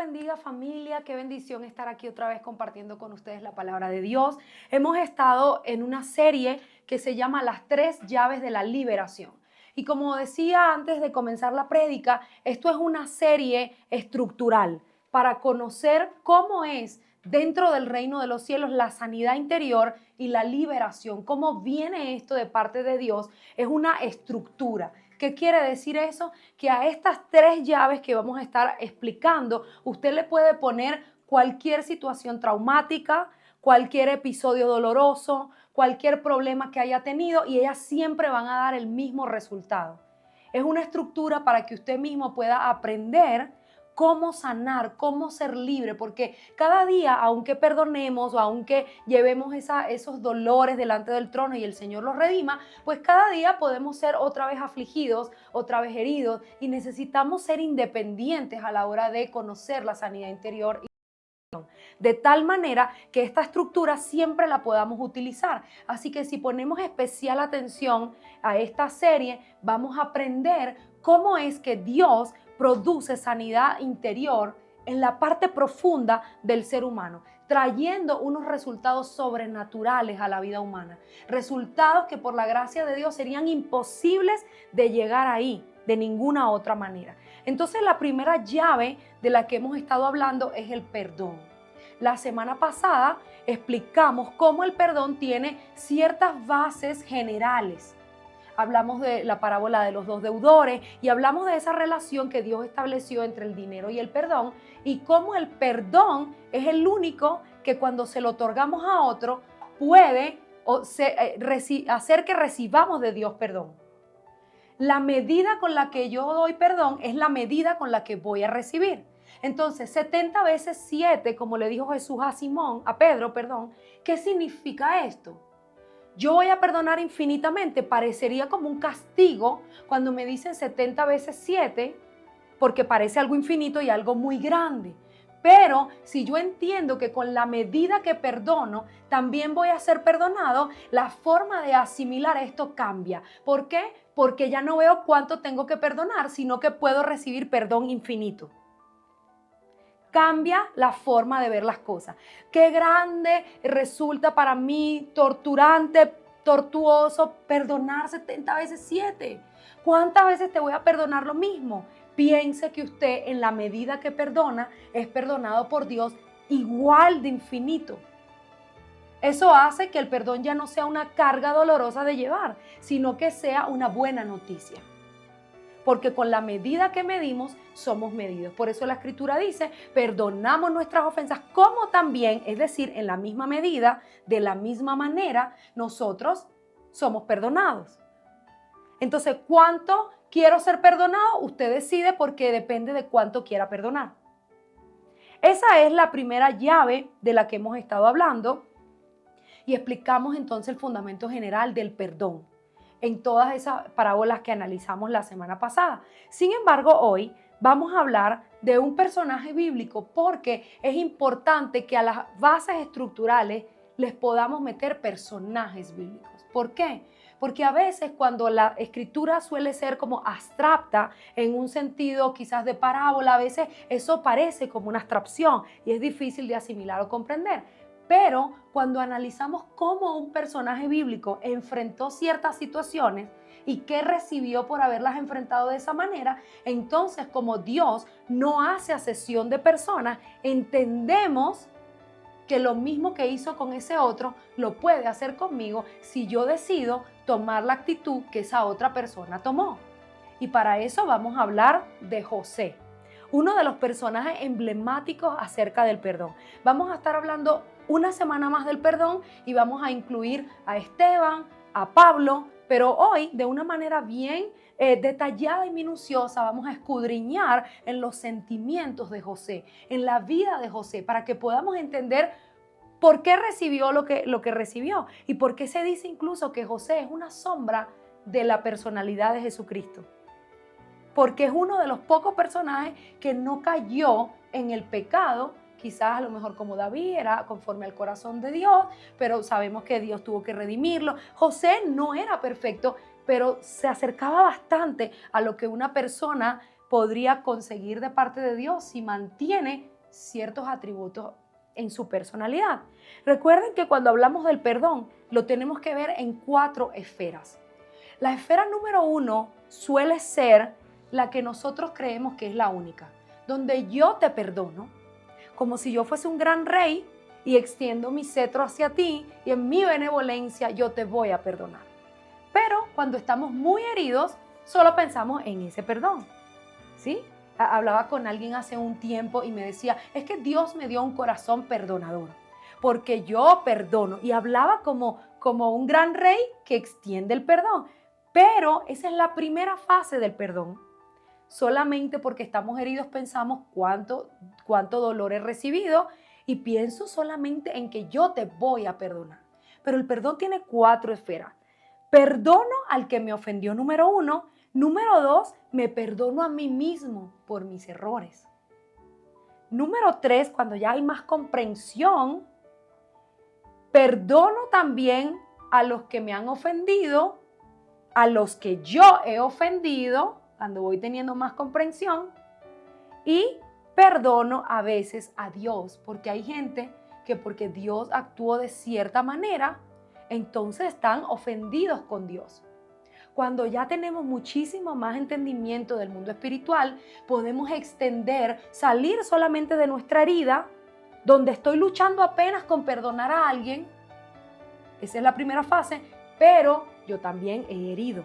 bendiga, familia, qué bendición estar aquí otra vez compartiendo con ustedes la palabra de Dios. Hemos estado en una serie que se llama Las 3 llaves de la liberación. Y como decía antes de comenzar la prédica, esto es una serie estructural para conocer cómo es dentro del reino de los cielos la sanidad interior y la liberación. Cómo viene esto de parte de Dios, es una estructura. ¿Qué quiere decir eso? Que a estas 3 llaves que vamos a estar explicando, usted le puede poner cualquier situación traumática, cualquier episodio doloroso, cualquier problema que haya tenido y ellas siempre van a dar el mismo resultado. Es una estructura para que usted mismo pueda aprender cómo sanar, cómo ser libre, porque cada día, aunque perdonemos o aunque llevemos esos dolores delante del trono y el Señor los redima, pues cada día podemos ser otra vez afligidos, otra vez heridos y necesitamos ser independientes a la hora de conocer la sanidad interior. De tal manera que esta estructura siempre la podamos utilizar. Así que si ponemos especial atención a esta serie, vamos a aprender cómo es que Dios produce sanidad interior en la parte profunda del ser humano, trayendo unos resultados sobrenaturales a la vida humana. Resultados que por la gracia de Dios serían imposibles de llegar ahí de ninguna otra manera. Entonces la primera llave de la que hemos estado hablando es el perdón. La semana pasada explicamos cómo el perdón tiene ciertas bases generales. Hablamos de la parábola de los 2 deudores y hablamos de esa relación que Dios estableció entre el dinero y el perdón y cómo el perdón es el único que cuando se lo otorgamos a otro puede hacer que recibamos de Dios perdón. La medida con la que yo doy perdón es la medida con la que voy a recibir. Entonces, 70 veces 7, como le dijo Jesús a Pedro, ¿qué significa esto? Yo voy a perdonar infinitamente, parecería como un castigo cuando me dicen 70 veces 7, porque parece algo infinito y algo muy grande. Pero si yo entiendo que con la medida que perdono, también voy a ser perdonado, la forma de asimilar esto cambia. ¿Por qué? Porque ya no veo cuánto tengo que perdonar, sino que puedo recibir perdón infinito. Cambia la forma de ver las cosas. Qué grande resulta para mí, torturante, tortuoso, perdonar 70 veces 7. ¿Cuántas veces te voy a perdonar lo mismo? Piense que usted en la medida que perdona es perdonado por Dios igual de infinito. Eso hace que el perdón ya no sea una carga dolorosa de llevar, sino que sea una buena noticia. Porque con la medida que medimos, somos medidos. Por eso la Escritura dice, perdonamos nuestras ofensas como también, es decir, en la misma medida, de la misma manera, nosotros somos perdonados. Entonces, ¿cuánto quiero ser perdonado? Usted decide porque depende de cuánto quiera perdonar. Esa es la primera llave de la que hemos estado hablando y explicamos entonces el fundamento general del perdón en todas esas parábolas que analizamos la semana pasada. Sin embargo, hoy vamos a hablar de un personaje bíblico porque es importante que a las bases estructurales les podamos meter personajes bíblicos. ¿Por qué? Porque a veces cuando la escritura suele ser como abstracta en un sentido quizás de parábola, a veces eso parece como una abstracción y es difícil de asimilar o comprender. Pero cuando analizamos cómo un personaje bíblico enfrentó ciertas situaciones y qué recibió por haberlas enfrentado de esa manera, entonces como Dios no hace acepción de personas, entendemos que lo mismo que hizo con ese otro lo puede hacer conmigo si yo decido tomar la actitud que esa otra persona tomó. Y para eso vamos a hablar de José, uno de los personajes emblemáticos acerca del perdón. Vamos a estar hablando una semana más del perdón y vamos a incluir a Esteban, a Pablo, pero hoy de una manera bien detallada y minuciosa vamos a escudriñar en los sentimientos de José, en la vida de José, para que podamos entender por qué recibió lo que recibió y por qué se dice incluso que José es una sombra de la personalidad de Jesucristo. Porque es uno de los pocos personajes que no cayó en el pecado, quizás a lo mejor como David, era conforme al corazón de Dios, pero sabemos que Dios tuvo que redimirlo. José no era perfecto, pero se acercaba bastante a lo que una persona podría conseguir de parte de Dios si mantiene ciertos atributos en su personalidad. Recuerden que cuando hablamos del perdón, lo tenemos que ver en 4 esferas. La esfera número 1 suele ser la que nosotros creemos que es la única, donde yo te perdono, como si yo fuese un gran rey y extiendo mi cetro hacia ti y en mi benevolencia yo te voy a perdonar. Pero cuando estamos muy heridos, solo pensamos en ese perdón, ¿sí? Hablaba con alguien hace un tiempo y me decía, es que Dios me dio un corazón perdonador, porque yo perdono. Y hablaba como un gran rey que extiende el perdón. Pero esa es la primera fase del perdón. Solamente porque estamos heridos pensamos cuánto dolor he recibido y pienso solamente en que yo te voy a perdonar. Pero el perdón tiene 4 esferas. Perdono al que me ofendió, número 1. Número 2, me perdono a mí mismo por mis errores. Número 3, cuando ya hay más comprensión, perdono también a los que me han ofendido, a los que yo he ofendido, cuando voy teniendo más comprensión, y perdono a veces a Dios, porque hay gente que porque Dios actuó de cierta manera, entonces están ofendidos con Dios. Cuando ya tenemos muchísimo más entendimiento del mundo espiritual, podemos extender, salir solamente de nuestra herida, donde estoy luchando apenas con perdonar a alguien. Esa es la primera fase, pero yo también he herido,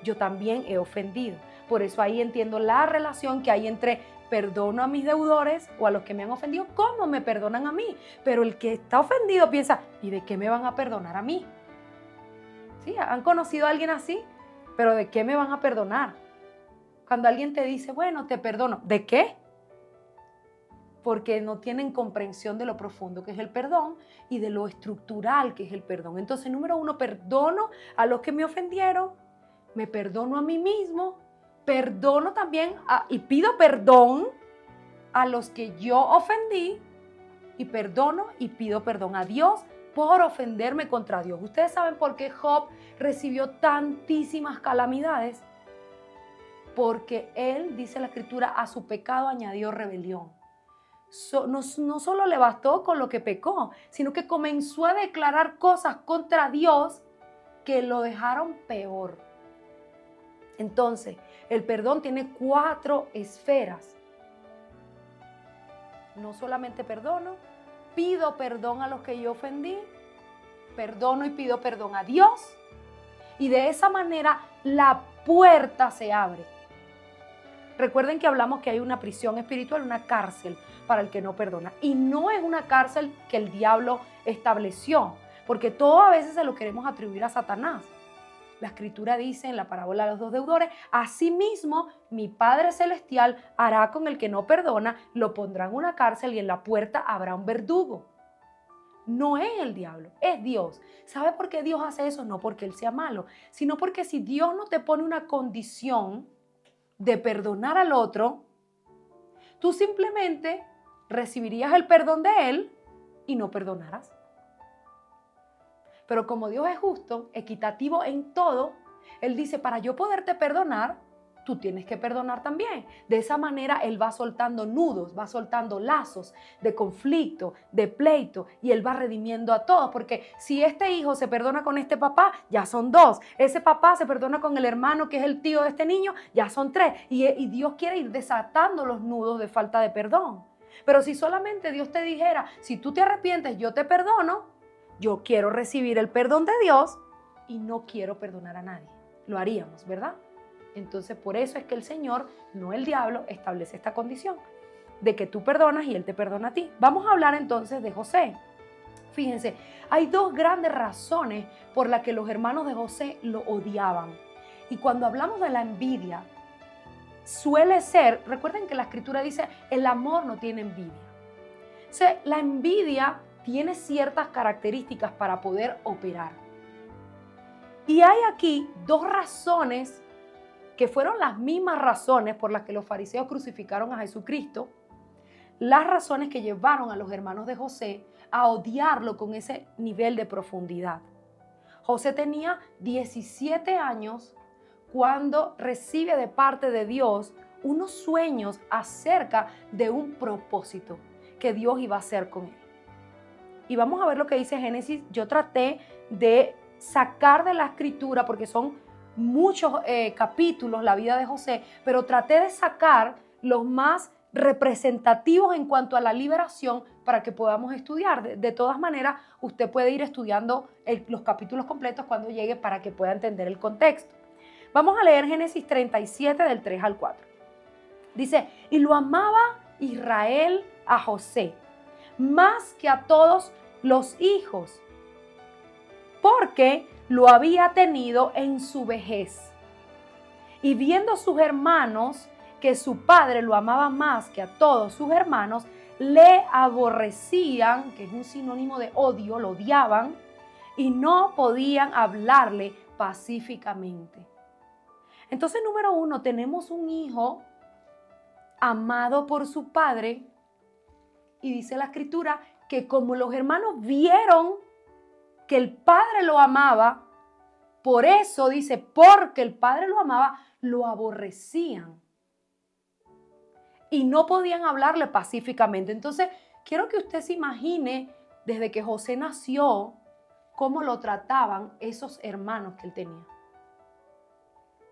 yo también he ofendido. Por eso ahí entiendo la relación que hay entre perdono a mis deudores o a los que me han ofendido, cómo me perdonan a mí. Pero el que está ofendido piensa, ¿y de qué me van a perdonar a mí? ¿Sí? ¿Han conocido a alguien así? ¿Pero de qué me van a perdonar? Cuando alguien te dice, bueno, te perdono, ¿de qué? Porque no tienen comprensión de lo profundo que es el perdón y de lo estructural que es el perdón. Entonces, número 1, perdono a los que me ofendieron, me perdono a mí mismo, perdono también y pido perdón a los que yo ofendí y perdono y pido perdón a Dios por ofenderme contra Dios. Ustedes saben por qué Job recibió tantísimas calamidades. Porque él, dice la Escritura, a su pecado añadió rebelión. No solo le bastó con lo que pecó, sino que comenzó a declarar cosas contra Dios que lo dejaron peor. Entonces, el perdón tiene 4 esferas. No solamente perdono, pido perdón a los que yo ofendí, perdono y pido perdón a Dios, y de esa manera la puerta se abre. Recuerden que hablamos que hay una prisión espiritual, una cárcel para el que no perdona. Y no es una cárcel que el diablo estableció, porque todo a veces se lo queremos atribuir a Satanás. La Escritura dice en la parábola de los 2 deudores, asimismo mi Padre Celestial hará con el que no perdona, lo pondrá en una cárcel y en la puerta habrá un verdugo. No es el diablo, es Dios. ¿Sabe por qué Dios hace eso? No porque Él sea malo, sino porque si Dios no te pone una condición de perdonar al otro, tú simplemente recibirías el perdón de Él y no perdonarás. Pero como Dios es justo, equitativo en todo, Él dice, para yo poderte perdonar, tú tienes que perdonar también. De esa manera Él va soltando nudos, va soltando lazos de conflicto, de pleito, y Él va redimiendo a todos. Porque si este hijo se perdona con este papá, ya son 2. Ese papá se perdona con el hermano que es el tío de este niño, ya son 3. Y Dios quiere ir desatando los nudos de falta de perdón. Pero si solamente Dios te dijera, si tú te arrepientes, yo te perdono, yo quiero recibir el perdón de Dios y no quiero perdonar a nadie. Lo haríamos, ¿verdad? Entonces, por eso es que el Señor, no el diablo, establece esta condición de que tú perdonas y Él te perdona a ti. Vamos a hablar entonces de José. Fíjense, hay 2 grandes razones por las que los hermanos de José lo odiaban. Y cuando hablamos de la envidia, suele ser, recuerden que la Escritura dice, el amor no tiene envidia. O sea, la envidia tiene ciertas características para poder operar. Y hay aquí 2 razones que fueron las mismas razones por las que los fariseos crucificaron a Jesucristo, las razones que llevaron a los hermanos de José a odiarlo con ese nivel de profundidad. José tenía 17 años cuando recibe de parte de Dios unos sueños acerca de un propósito. que Dios iba a hacer con él. Y vamos a ver lo que dice Génesis. Yo traté de sacar de la escritura, porque son muchos capítulos la vida de José, pero traté de sacar los más representativos en cuanto a la liberación para que podamos estudiar. De todas maneras, usted puede ir estudiando los capítulos completos cuando llegue para que pueda entender el contexto. Vamos a leer Génesis 37 del 3 al 4. Dice, y lo amaba Israel a José, más que a todos los hijos, porque lo había tenido en su vejez. Y viendo sus hermanos que su padre lo amaba más que a todos sus hermanos, le aborrecían, que es un sinónimo de odio, lo odiaban, y no podían hablarle pacíficamente. Entonces, número 1, tenemos un hijo amado por su padre, y dice la escritura que como los hermanos vieron que el padre lo amaba, por eso dice, porque el padre lo amaba, lo aborrecían y no podían hablarle pacíficamente. Entonces, quiero que usted se imagine desde que José nació, cómo lo trataban esos hermanos que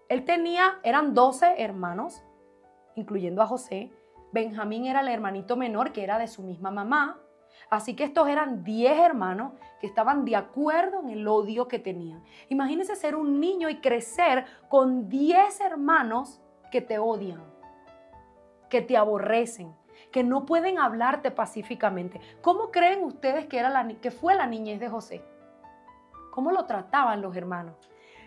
él tenía. Eran 12 hermanos, incluyendo a José. Benjamín era el hermanito menor, que era de su misma mamá. Así que estos eran 10 hermanos que estaban de acuerdo en el odio que tenían. Imagínese ser un niño y crecer con 10 hermanos que te odian, que te aborrecen, que no pueden hablarte pacíficamente. ¿Cómo creen ustedes que fue la niñez de José? ¿Cómo lo trataban los hermanos?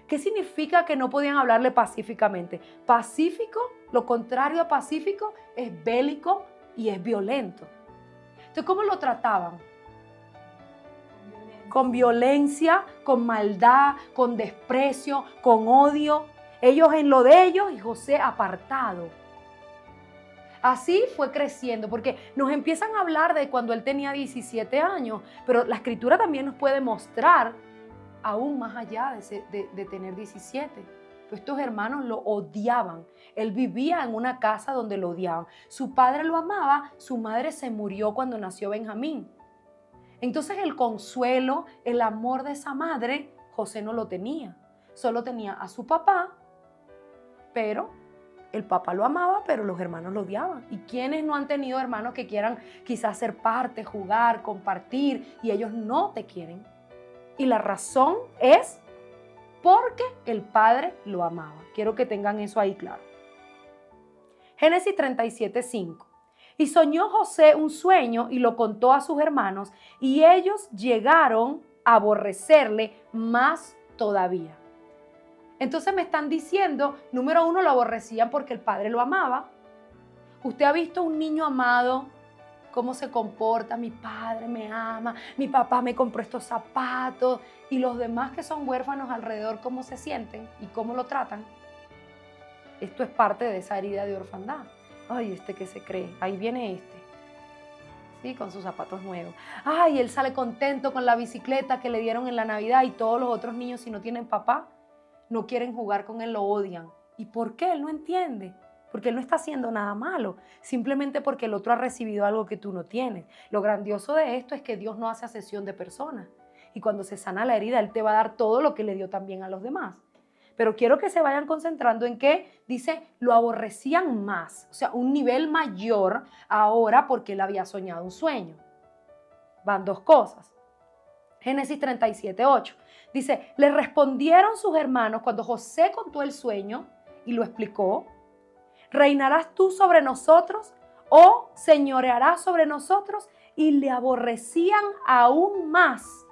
¿Qué significa que no podían hablarle pacíficamente? Pacífico, lo contrario a pacífico, es bélico y es violento. Entonces, ¿cómo lo trataban? Con violencia, con maldad, con desprecio, con odio. Ellos en lo de ellos y José apartado. Así fue creciendo, porque nos empiezan a hablar de cuando él tenía 17 años, pero la escritura también nos puede mostrar aún más allá de tener 17. Pues estos hermanos lo odiaban. Él vivía en una casa donde lo odiaban. Su padre lo amaba, su madre se murió cuando nació Benjamín. Entonces el consuelo, el amor de esa madre, José no lo tenía. Solo tenía a su papá, pero el papá lo amaba, pero los hermanos lo odiaban. ¿Y quiénes no han tenido hermanos que quieran quizás ser parte, jugar, compartir, y ellos no te quieren? Y la razón es porque el padre lo amaba. Quiero que tengan eso ahí claro. Génesis 37:5. Y soñó José un sueño y lo contó a sus hermanos, y ellos llegaron a aborrecerle más todavía. Entonces me están diciendo, número 1, lo aborrecían porque el padre lo amaba. ¿Usted ha visto un niño amado? ¿Cómo se comporta? Mi padre me ama, mi papá me compró estos zapatos. Y los demás que son huérfanos alrededor, ¿cómo se sienten y cómo lo tratan? Esto es parte de esa herida de orfandad. Ay, este que se cree, ahí viene este, ¿sí? Con sus zapatos nuevos. Ay, él sale contento con la bicicleta que le dieron en la Navidad, y todos los otros niños, si no tienen papá, no quieren jugar con él, lo odian. ¿Y por qué? Él no entiende. Porque él no está haciendo nada malo, simplemente porque el otro ha recibido algo que tú no tienes. Lo grandioso de esto es que Dios no hace acepción de personas. Y cuando se sana la herida, Él te va a dar todo lo que le dio también a los demás. Pero quiero que se vayan concentrando en que dice, lo aborrecían más. O sea, un nivel mayor ahora porque él había soñado un sueño. Van dos cosas. Génesis 37:8. Dice, le respondieron sus hermanos cuando José contó el sueño y lo explicó. ¿Reinarás tú sobre nosotros o señorearás sobre nosotros? Y le aborrecían aún más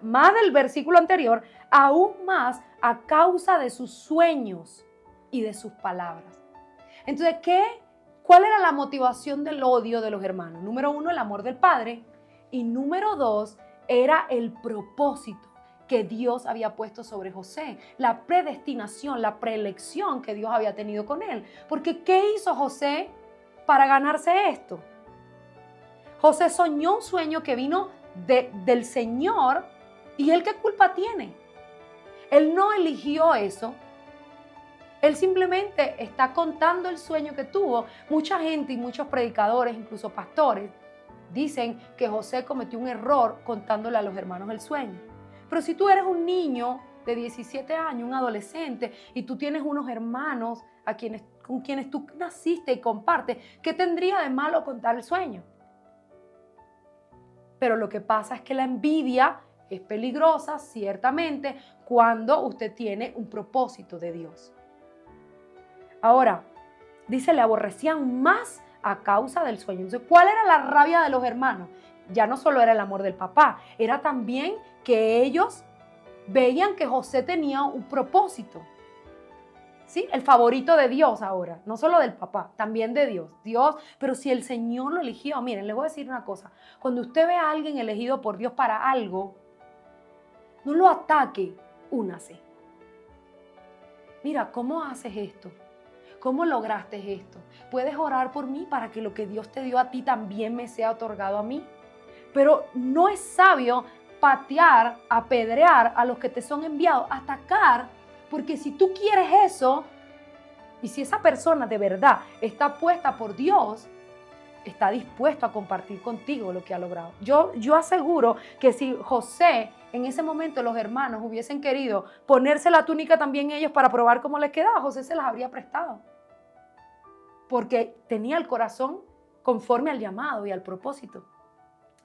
del versículo anterior, aún más a causa de sus sueños y de sus palabras. Entonces, ¿cuál era la motivación del odio de los hermanos? Número 1, el amor del padre. Y número 2, era el propósito que Dios había puesto sobre José, la predestinación, la preelección que Dios había tenido con él. Porque ¿qué hizo José para ganarse esto? José soñó un sueño que vino del Señor, y ¿él qué culpa tiene? Él no eligió eso. Él simplemente está contando el sueño que tuvo. Mucha gente y muchos predicadores, incluso pastores, dicen que José cometió un error contándole a los hermanos el sueño. Pero si tú eres un niño de 17 años, un adolescente, y tú tienes unos hermanos con quienes tú naciste y compartes, ¿qué tendría de malo contar el sueño? Pero lo que pasa es que la envidia es peligrosa, ciertamente, cuando usted tiene un propósito de Dios. Ahora, dice, le aborrecían más a causa del sueño. Entonces, ¿cuál era la rabia de los hermanos? Ya no solo era el amor del papá, era también que ellos veían que José tenía un propósito. ¿Sí? El favorito de Dios ahora, no solo del papá, también de Dios. Dios, pero si el Señor lo eligió, miren, les voy a decir una cosa. Cuando usted ve a alguien elegido por Dios para algo, no lo ataque, únase. Mira, ¿cómo haces esto? ¿Cómo lograste esto? ¿Puedes orar por mí para que lo que Dios te dio a ti también me sea otorgado a mí? Pero no es sabio patear, apedrear a los que te son enviados, atacar, porque si tú quieres eso, y si esa persona de verdad está puesta por Dios, está dispuesto a compartir contigo lo que ha logrado. Yo aseguro que si José, en ese momento los hermanos hubiesen querido ponerse la túnica también ellos para probar cómo les quedaba, José se las habría prestado. Porque tenía el corazón conforme al llamado y al propósito.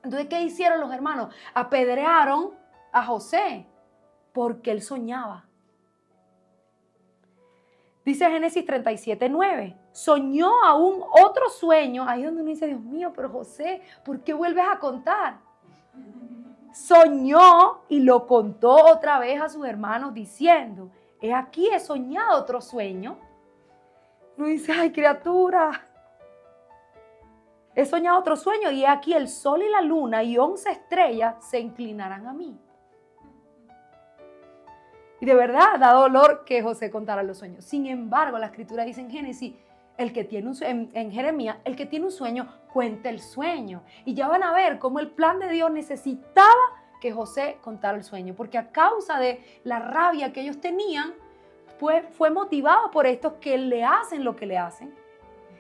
Entonces, ¿qué hicieron los hermanos? Apedrearon a José porque él soñaba. Dice Génesis 37:9, soñó aún otro sueño. Ahí donde uno dice, Dios mío, pero José, ¿por qué vuelves a contar? Soñó y lo contó otra vez a sus hermanos diciendo, aquí he soñado otro sueño. Uno dice, ay, criatura, he soñado otro sueño y aquí el sol y la luna y 11 estrellas se inclinarán a mí. Y de verdad da dolor que José contara los sueños. Sin embargo, la escritura dice en Génesis, en Jeremías, el que tiene un sueño, cuenta el sueño. Y ya van a ver cómo el plan de Dios necesitaba que José contara el sueño. Porque a causa de la rabia que ellos tenían, pues fue motivado por estos que le hacen lo que le hacen.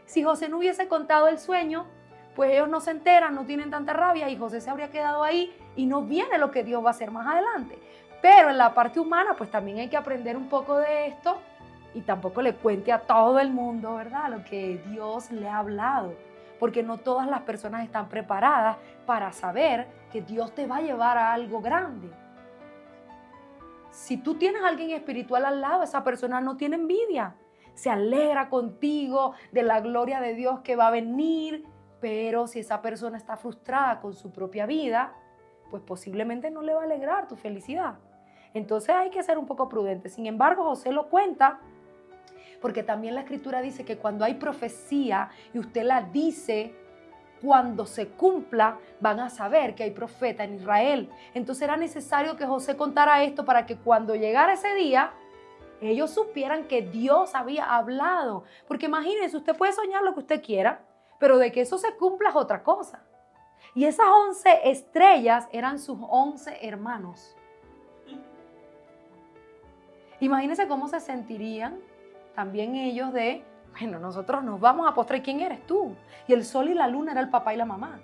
Si José no hubiese contado el sueño, pues ellos no se enteran, no tienen tanta rabia y José se habría quedado ahí y no viene lo que Dios va a hacer más adelante. Pero en la parte humana, pues también hay que aprender un poco de esto y tampoco le cuente a todo el mundo, ¿verdad?, lo que Dios le ha hablado. Porque no todas las personas están preparadas para saber que Dios te va a llevar a algo grande. Si tú tienes a alguien espiritual al lado, esa persona no tiene envidia. Se alegra contigo de la gloria de Dios que va a venir. Pero si esa persona está frustrada con su propia vida, pues posiblemente no le va a alegrar tu felicidad. Entonces hay que ser un poco prudente. Sin embargo, José lo cuenta porque también la escritura dice que cuando hay profecía y usted la dice, cuando se cumpla, van a saber que hay profeta en Israel. Entonces era necesario que José contara esto para que cuando llegara ese día, ellos supieran que Dios había hablado. Porque imagínense, usted puede soñar lo que usted quiera, pero de que eso se cumpla es otra cosa. Y esas 11 estrellas eran sus 11 hermanos. Imagínense cómo se sentirían también ellos de, bueno, nosotros nos vamos a postrar, ¿quién eres tú? Y el sol y la luna era el papá y la mamá.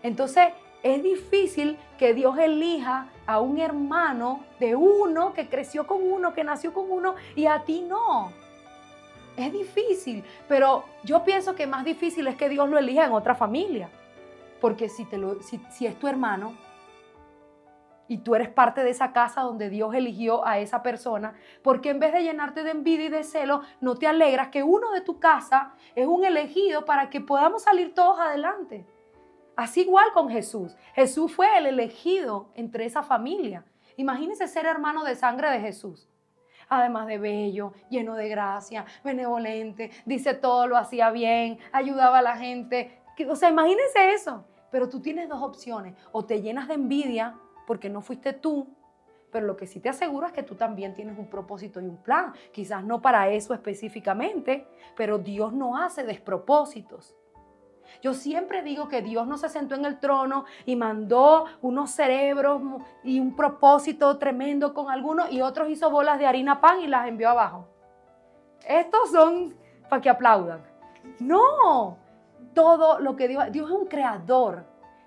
Entonces, es difícil que Dios elija a un hermano de uno que creció con uno, que nació con uno, y a ti no. Es difícil, pero yo pienso que más difícil es que Dios lo elija en otra familia. Porque si es tu hermano y tú eres parte de esa casa donde Dios eligió a esa persona, porque en vez de llenarte de envidia y de celo, no te alegras que uno de tu casa es un elegido para que podamos salir todos adelante. Así igual con Jesús. Jesús fue el elegido entre esa familia. Imagínense ser hermano de sangre de Jesús. Además de bello, lleno de gracia, benevolente, dice todo lo hacía bien, ayudaba a la gente. O sea, imagínense eso. Pero tú tienes dos opciones. O te llenas de envidia porque no fuiste tú, pero lo que sí te aseguro es que tú también tienes un propósito y un plan. Quizás no para eso específicamente, pero Dios no hace despropósitos. Yo siempre digo que Dios no se sentó en el trono y mandó unos cerebros y un propósito tremendo con algunos y otros hizo bolas de harina pan y las envió abajo. Estos son para que aplaudan. No, todo lo que Dios es un creador.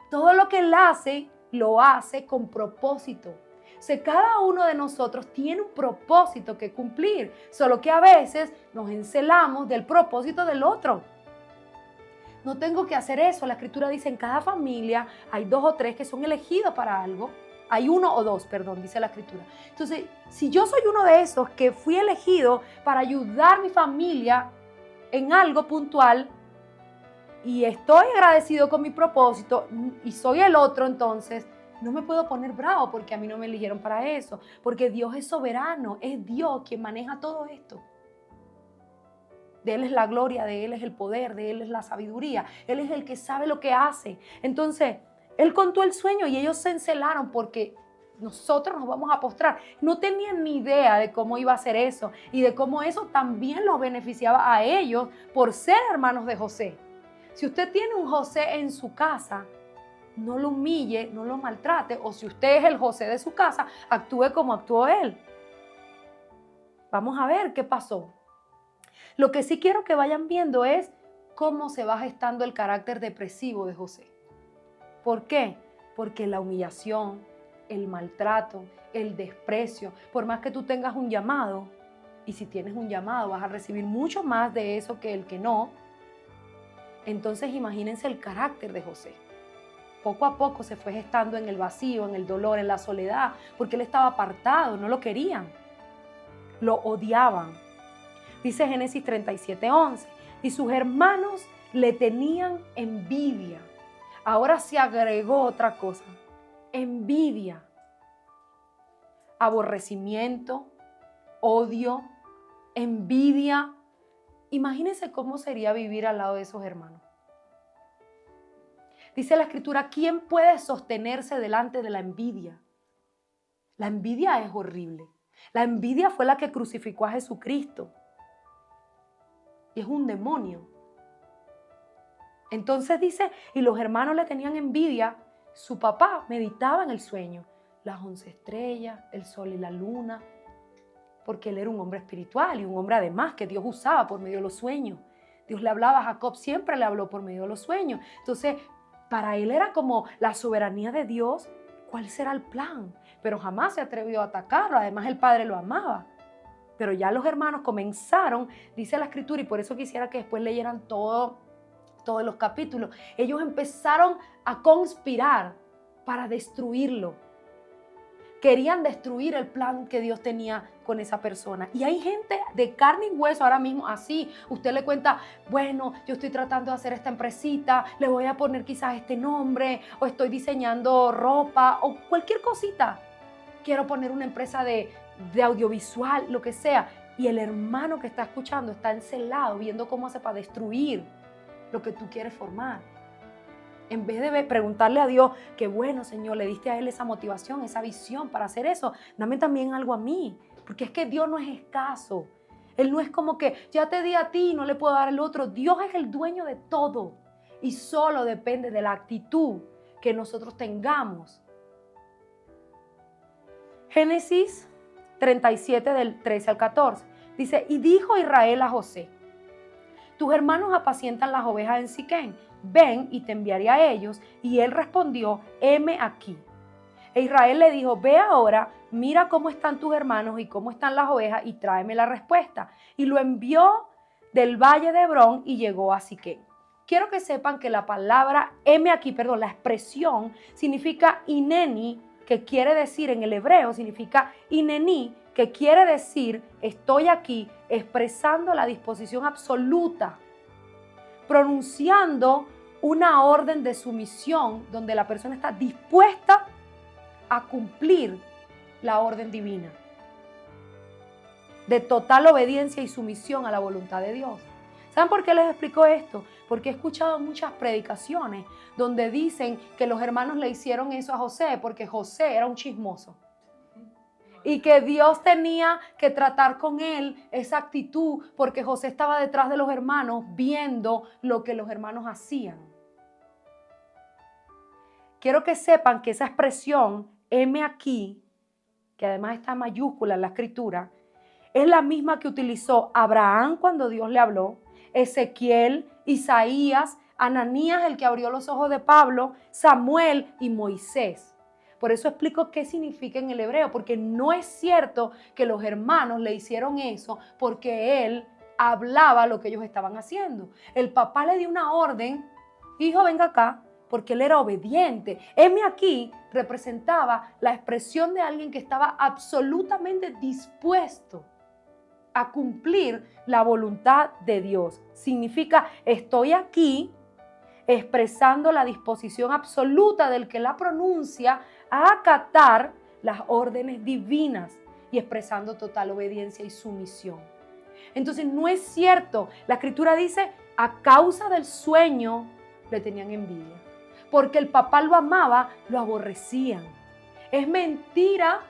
Todo lo que Él hace, lo hace con propósito. O sea, cada uno de nosotros tiene un propósito que cumplir, solo que a veces nos encelamos del propósito del otro. No tengo que hacer eso. La Escritura dice, en cada familia hay 2 o 3 que son elegidos para algo. Hay 1 o 2, perdón, dice la Escritura. Entonces, si yo soy uno de esos que fui elegido para ayudar a mi familia en algo puntual y estoy agradecido con mi propósito y soy el otro, entonces no me puedo poner bravo porque a mí no me eligieron para eso, porque Dios es soberano, es Dios quien maneja todo esto. De Él es la gloria, de Él es el poder, de Él es la sabiduría, Él es el que sabe lo que hace. Entonces, Él contó el sueño y ellos se encelaron porque nosotros nos vamos a postrar. No tenían ni idea de cómo iba a ser eso y de cómo eso también los beneficiaba a ellos por ser hermanos de José. Si usted tiene un José en su casa, no lo humille, no lo maltrate, o si usted es el José de su casa, actúe como actuó él. Vamos a ver qué pasó. Lo que sí quiero que vayan viendo es cómo se va gestando el carácter depresivo de José. ¿Por qué? Porque la humillación, el maltrato, el desprecio, por más que tú tengas un llamado, y si tienes un llamado vas a recibir mucho más de eso que el que no, entonces imagínense el carácter de José. Poco a poco se fue gestando en el vacío, en el dolor, en la soledad, porque él estaba apartado, no lo querían, lo odiaban. Dice Génesis 37:11, y sus hermanos le tenían envidia. Ahora se agregó otra cosa, envidia, aborrecimiento, odio, envidia. Imagínense cómo sería vivir al lado de esos hermanos. Dice la Escritura, ¿quién puede sostenerse delante de la envidia? La envidia es horrible. La envidia fue la que crucificó a Jesucristo. Y es un demonio. Entonces dice, y los hermanos le tenían envidia. Su papá meditaba en el sueño. Las 11 estrellas, el sol y la luna. Porque él era un hombre espiritual y un hombre además que Dios usaba por medio de los sueños. Dios le hablaba a Jacob, siempre le habló por medio de los sueños. Entonces, para él era como la soberanía de Dios. ¿Cuál será el plan? Pero jamás se atrevió a atacarlo. Además, el padre lo amaba. Pero ya los hermanos comenzaron, dice la Escritura, y por eso quisiera que después leyeran todos los capítulos. Ellos empezaron a conspirar para destruirlo. Querían destruir el plan que Dios tenía con esa persona. Y hay gente de carne y hueso ahora mismo así. Usted le cuenta, bueno, yo estoy tratando de hacer esta empresita, le voy a poner quizás este nombre, o estoy diseñando ropa, o cualquier cosita. Quiero poner una empresa de audiovisual, lo que sea. Y el hermano que está escuchando está encelado, viendo cómo hace para destruir lo que tú quieres formar. En vez de preguntarle a Dios, que bueno, Señor, le diste a él esa motivación, esa visión para hacer eso, dame también algo a mí. Porque es que Dios no es escaso. Él no es como que ya te di a ti y no le puedo dar al otro. Dios es el dueño de todo. Y solo depende de la actitud que nosotros tengamos. Génesis 37 del 13 al 14. Dice, y dijo Israel a José, tus hermanos apacientan las ovejas en Siquén. Ven y te enviaré a ellos. Y él respondió, heme aquí. E Israel le dijo, ve ahora, mira cómo están tus hermanos y cómo están las ovejas y tráeme la respuesta. Y lo envió del valle de Hebrón y llegó a Siquén. Quiero que sepan que la palabra heme aquí, la expresión significa ineni, que quiere decir en el hebreo, significa ineni, que quiere decir estoy aquí, expresando la disposición absoluta, pronunciando una orden de sumisión donde la persona está dispuesta a cumplir la orden divina, de total obediencia y sumisión a la voluntad de Dios. ¿Saben por qué les explico esto? Porque he escuchado muchas predicaciones donde dicen que los hermanos le hicieron eso a José porque José era un chismoso. Y que Dios tenía que tratar con él esa actitud porque José estaba detrás de los hermanos viendo lo que los hermanos hacían. Quiero que sepan que esa expresión, heme aquí, que además está en mayúscula en la Escritura, es la misma que utilizó Abraham cuando Dios le habló, Ezequiel, Isaías, Ananías, el que abrió los ojos de Pablo, Samuel y Moisés. Por eso explico qué significa en el hebreo, porque no es cierto que los hermanos le hicieron eso porque él hablaba lo que ellos estaban haciendo. El papá le dio una orden, hijo, venga acá, porque él era obediente. Heme aquí representaba la expresión de alguien que estaba absolutamente dispuesto a cumplir la voluntad de Dios. Significa, estoy aquí expresando la disposición absoluta del que la pronuncia a acatar las órdenes divinas y expresando total obediencia y sumisión. Entonces no es cierto, la escritura dice, a causa del sueño le tenían envidia, porque el papá lo amaba, lo aborrecían. Es mentira,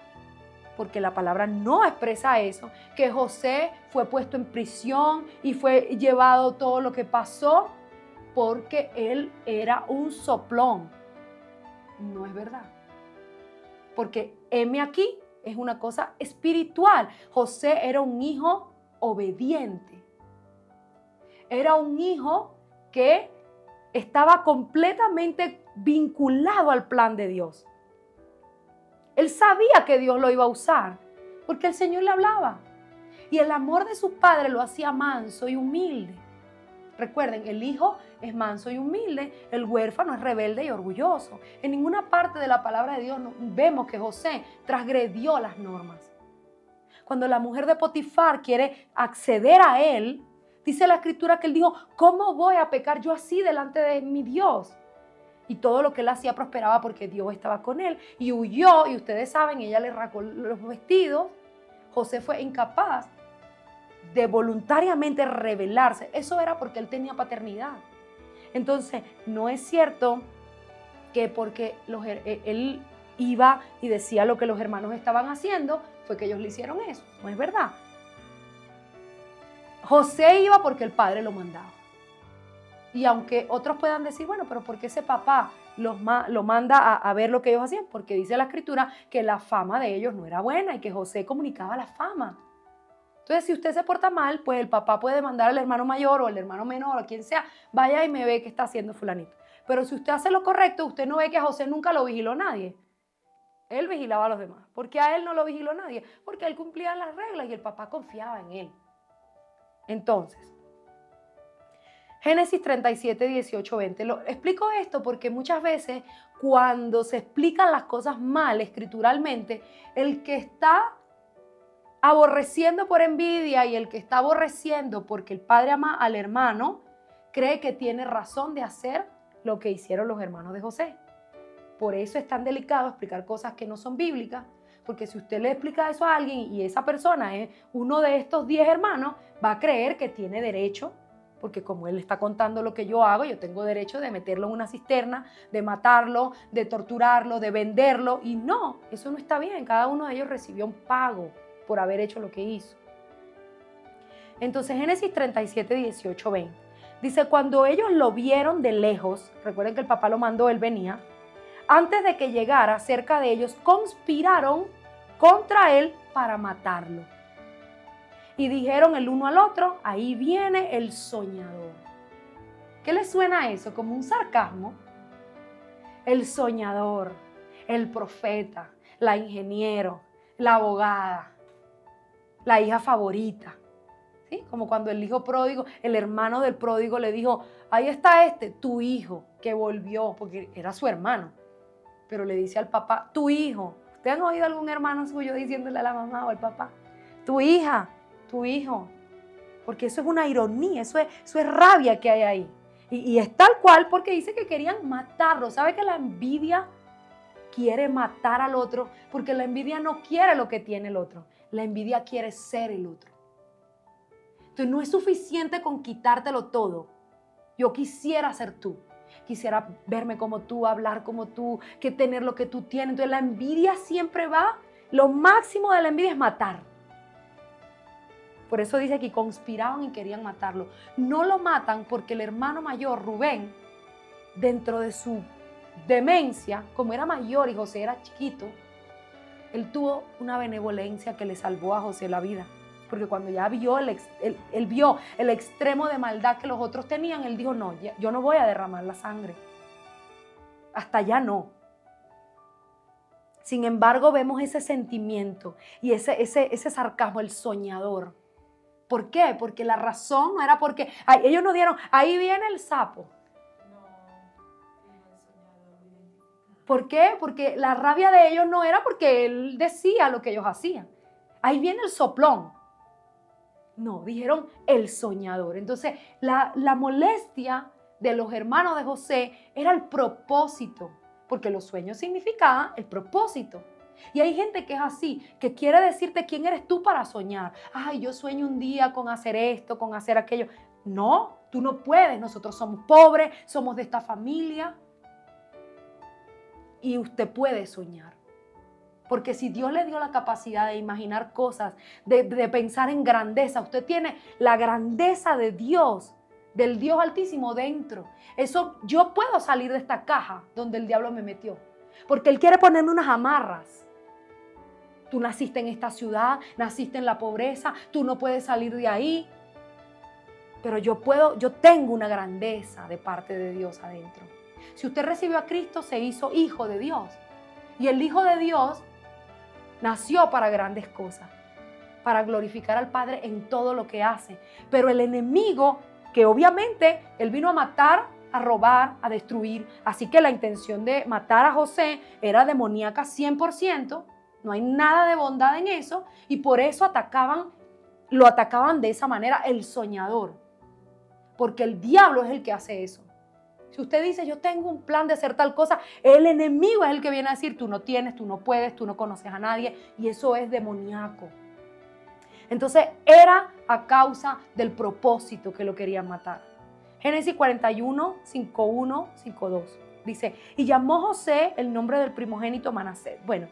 porque la palabra no expresa eso, que José fue puesto en prisión y fue llevado todo lo que pasó porque él era un soplón. No es verdad. Porque heme aquí es una cosa espiritual. José era un hijo obediente. Era un hijo que estaba completamente vinculado al plan de Dios. Él sabía que Dios lo iba a usar porque el Señor le hablaba. Y el amor de su padre lo hacía manso y humilde. Recuerden, el hijo es manso y humilde, el huérfano es rebelde y orgulloso. En ninguna parte de la palabra de Dios vemos que José transgredió las normas. Cuando la mujer de Potifar quiere acceder a él, dice la escritura que él dijo, ¿cómo voy a pecar yo así delante de mi Dios? Y todo lo que él hacía prosperaba porque Dios estaba con él. Y huyó, y ustedes saben, ella le rasgó los vestidos. José fue incapaz de voluntariamente rebelarse. Eso era porque él tenía paternidad. Entonces, no es cierto que porque él iba y decía lo que los hermanos estaban haciendo, fue que ellos le hicieron eso. No es verdad. José iba porque el padre lo mandaba. Y aunque otros puedan decir, bueno, pero ¿por qué ese papá lo manda a ver lo que ellos hacían? Porque dice la escritura que la fama de ellos no era buena y que José comunicaba la fama. Entonces, si usted se porta mal, pues el papá puede mandar al hermano mayor o al hermano menor o quien sea, vaya y me ve qué está haciendo fulanito. Pero si usted hace lo correcto, usted no ve que a José nunca lo vigiló nadie. Él vigilaba a los demás. ¿Por qué a él no lo vigiló nadie? Porque él cumplía las reglas y el papá confiaba en él. Entonces, Génesis 37, 18, 20. Explico esto porque muchas veces cuando se explican las cosas mal escrituralmente, el que está aborreciendo por envidia y el que está aborreciendo porque el padre ama al hermano, cree que tiene razón de hacer lo que hicieron los hermanos de José. Por eso es tan delicado explicar cosas que no son bíblicas, porque si usted le explica eso a alguien y esa persona es uno de estos 10 hermanos, va a creer que tiene derecho, porque como él está contando lo que yo hago, yo tengo derecho de meterlo en una cisterna, de matarlo, de torturarlo, de venderlo, y no, eso no está bien. Cada uno de ellos recibió un pago por haber hecho lo que hizo. Entonces Génesis 37, 18, 20. Dice, cuando ellos lo vieron de lejos, recuerden que el papá lo mandó, él venía, antes de que llegara cerca de ellos, conspiraron contra él para matarlo. Y dijeron el uno al otro, ahí viene el soñador. ¿Qué le suena a eso? Como un sarcasmo. El soñador, el profeta, la ingeniero, la abogada, la hija favorita. ¿Sí? Como cuando el hijo pródigo, el hermano del pródigo le dijo, ahí está tu hijo que volvió, porque era su hermano. Pero le dice al papá, tu hijo. ¿Ustedes han oído algún hermano suyo diciéndole a la mamá o al papá? Tu hija, tu hijo. Porque eso es una ironía, eso es rabia que hay ahí. Y es tal cual porque dice que querían matarlo. ¿Sabe que la envidia quiere matar al otro? Porque la envidia no quiere lo que tiene el otro. La envidia quiere ser el otro. Entonces no es suficiente con quitártelo todo. Yo quisiera ser tú. Quisiera verme como tú, hablar como tú, que tener lo que tú tienes. Entonces la envidia siempre va, lo máximo de la envidia es matar. Por eso dice que conspiraban y querían matarlo. No lo matan porque el hermano mayor, Rubén, dentro de su demencia, como era mayor y José era chiquito, él tuvo una benevolencia que le salvó a José la vida. Porque cuando ya vio él vio el extremo de maldad que los otros tenían, él dijo, no, yo no voy a derramar la sangre. Hasta allá no. Sin embargo, vemos ese sentimiento y ese sarcasmo, el soñador. ¿Por qué? Porque la razón no era porque ellos nos dieron, ahí viene el sapo. ¿Por qué? Porque la rabia de ellos no era porque él decía lo que ellos hacían. Ahí viene el soplón. No, dijeron el soñador. Entonces, la molestia de los hermanos de José era el propósito, porque los sueños significaban el propósito. Y hay gente que es así, que quiere decirte quién eres tú para soñar. Ay, yo sueño un día con hacer esto, con hacer aquello. No, tú no puedes. Nosotros somos pobres, somos de esta familia. Y usted puede soñar. Porque si Dios le dio la capacidad de imaginar cosas, de pensar en grandeza, usted tiene la grandeza de Dios, del Dios Altísimo dentro. Eso, yo puedo salir de esta caja donde el diablo me metió. Porque Él quiere ponerme unas amarras. Tú naciste en esta ciudad, naciste en la pobreza, tú no puedes salir de ahí. Pero yo tengo una grandeza de parte de Dios adentro. Si usted recibió a Cristo, se hizo hijo de Dios. Y el Hijo de Dios nació para grandes cosas, para glorificar al Padre en todo lo que hace. Pero el enemigo, que obviamente él vino a matar, a robar, a destruir. Así que la intención de matar a José era demoníaca 100%. No hay nada de bondad en eso. Y por eso lo atacaban de esa manera, el soñador. Porque el diablo es el que hace eso. Si usted dice, yo tengo un plan de hacer tal cosa, el enemigo es el que viene a decir, tú no tienes, tú no puedes, tú no conoces a nadie, y eso es demoníaco. Entonces, era a causa del propósito que lo querían matar. Génesis 41, 5:1, 5:2. Dice, y llamó José el nombre del primogénito Manasés. Bueno,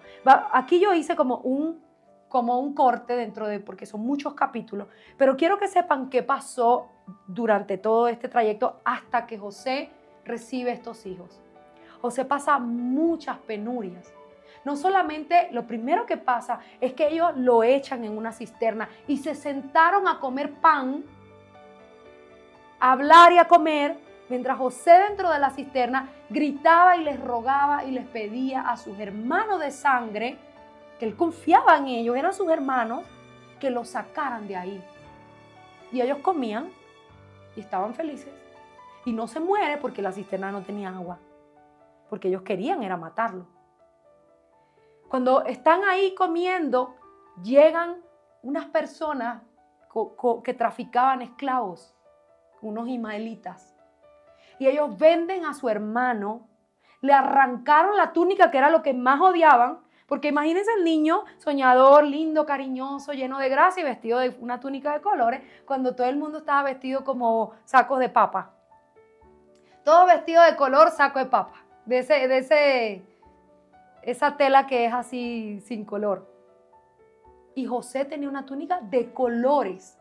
aquí yo hice como un corte porque son muchos capítulos, pero quiero que sepan qué pasó durante todo este trayecto hasta que José recibe estos hijos. José pasa muchas penurias. No solamente, lo primero que pasa es que ellos lo echan en una cisterna y se sentaron a comer pan, a hablar y a comer, mientras José dentro de la cisterna gritaba y les rogaba y les pedía a sus hermanos de sangre, que él confiaba en ellos, eran sus hermanos, que los sacaran de ahí. Y ellos comían y estaban felices. Y no se muere porque la cisterna no tenía agua, porque ellos querían era matarlo. Cuando están ahí comiendo, llegan unas personas que traficaban esclavos, unos ismaelitas. Y ellos venden a su hermano, le arrancaron la túnica, que era lo que más odiaban, porque imagínense el niño soñador, lindo, cariñoso, lleno de gracia y vestido de una túnica de colores, cuando todo el mundo estaba vestido como sacos de papa. Todo vestido de color, saco de papa, esa tela que es así sin color. Y José tenía una túnica de colores,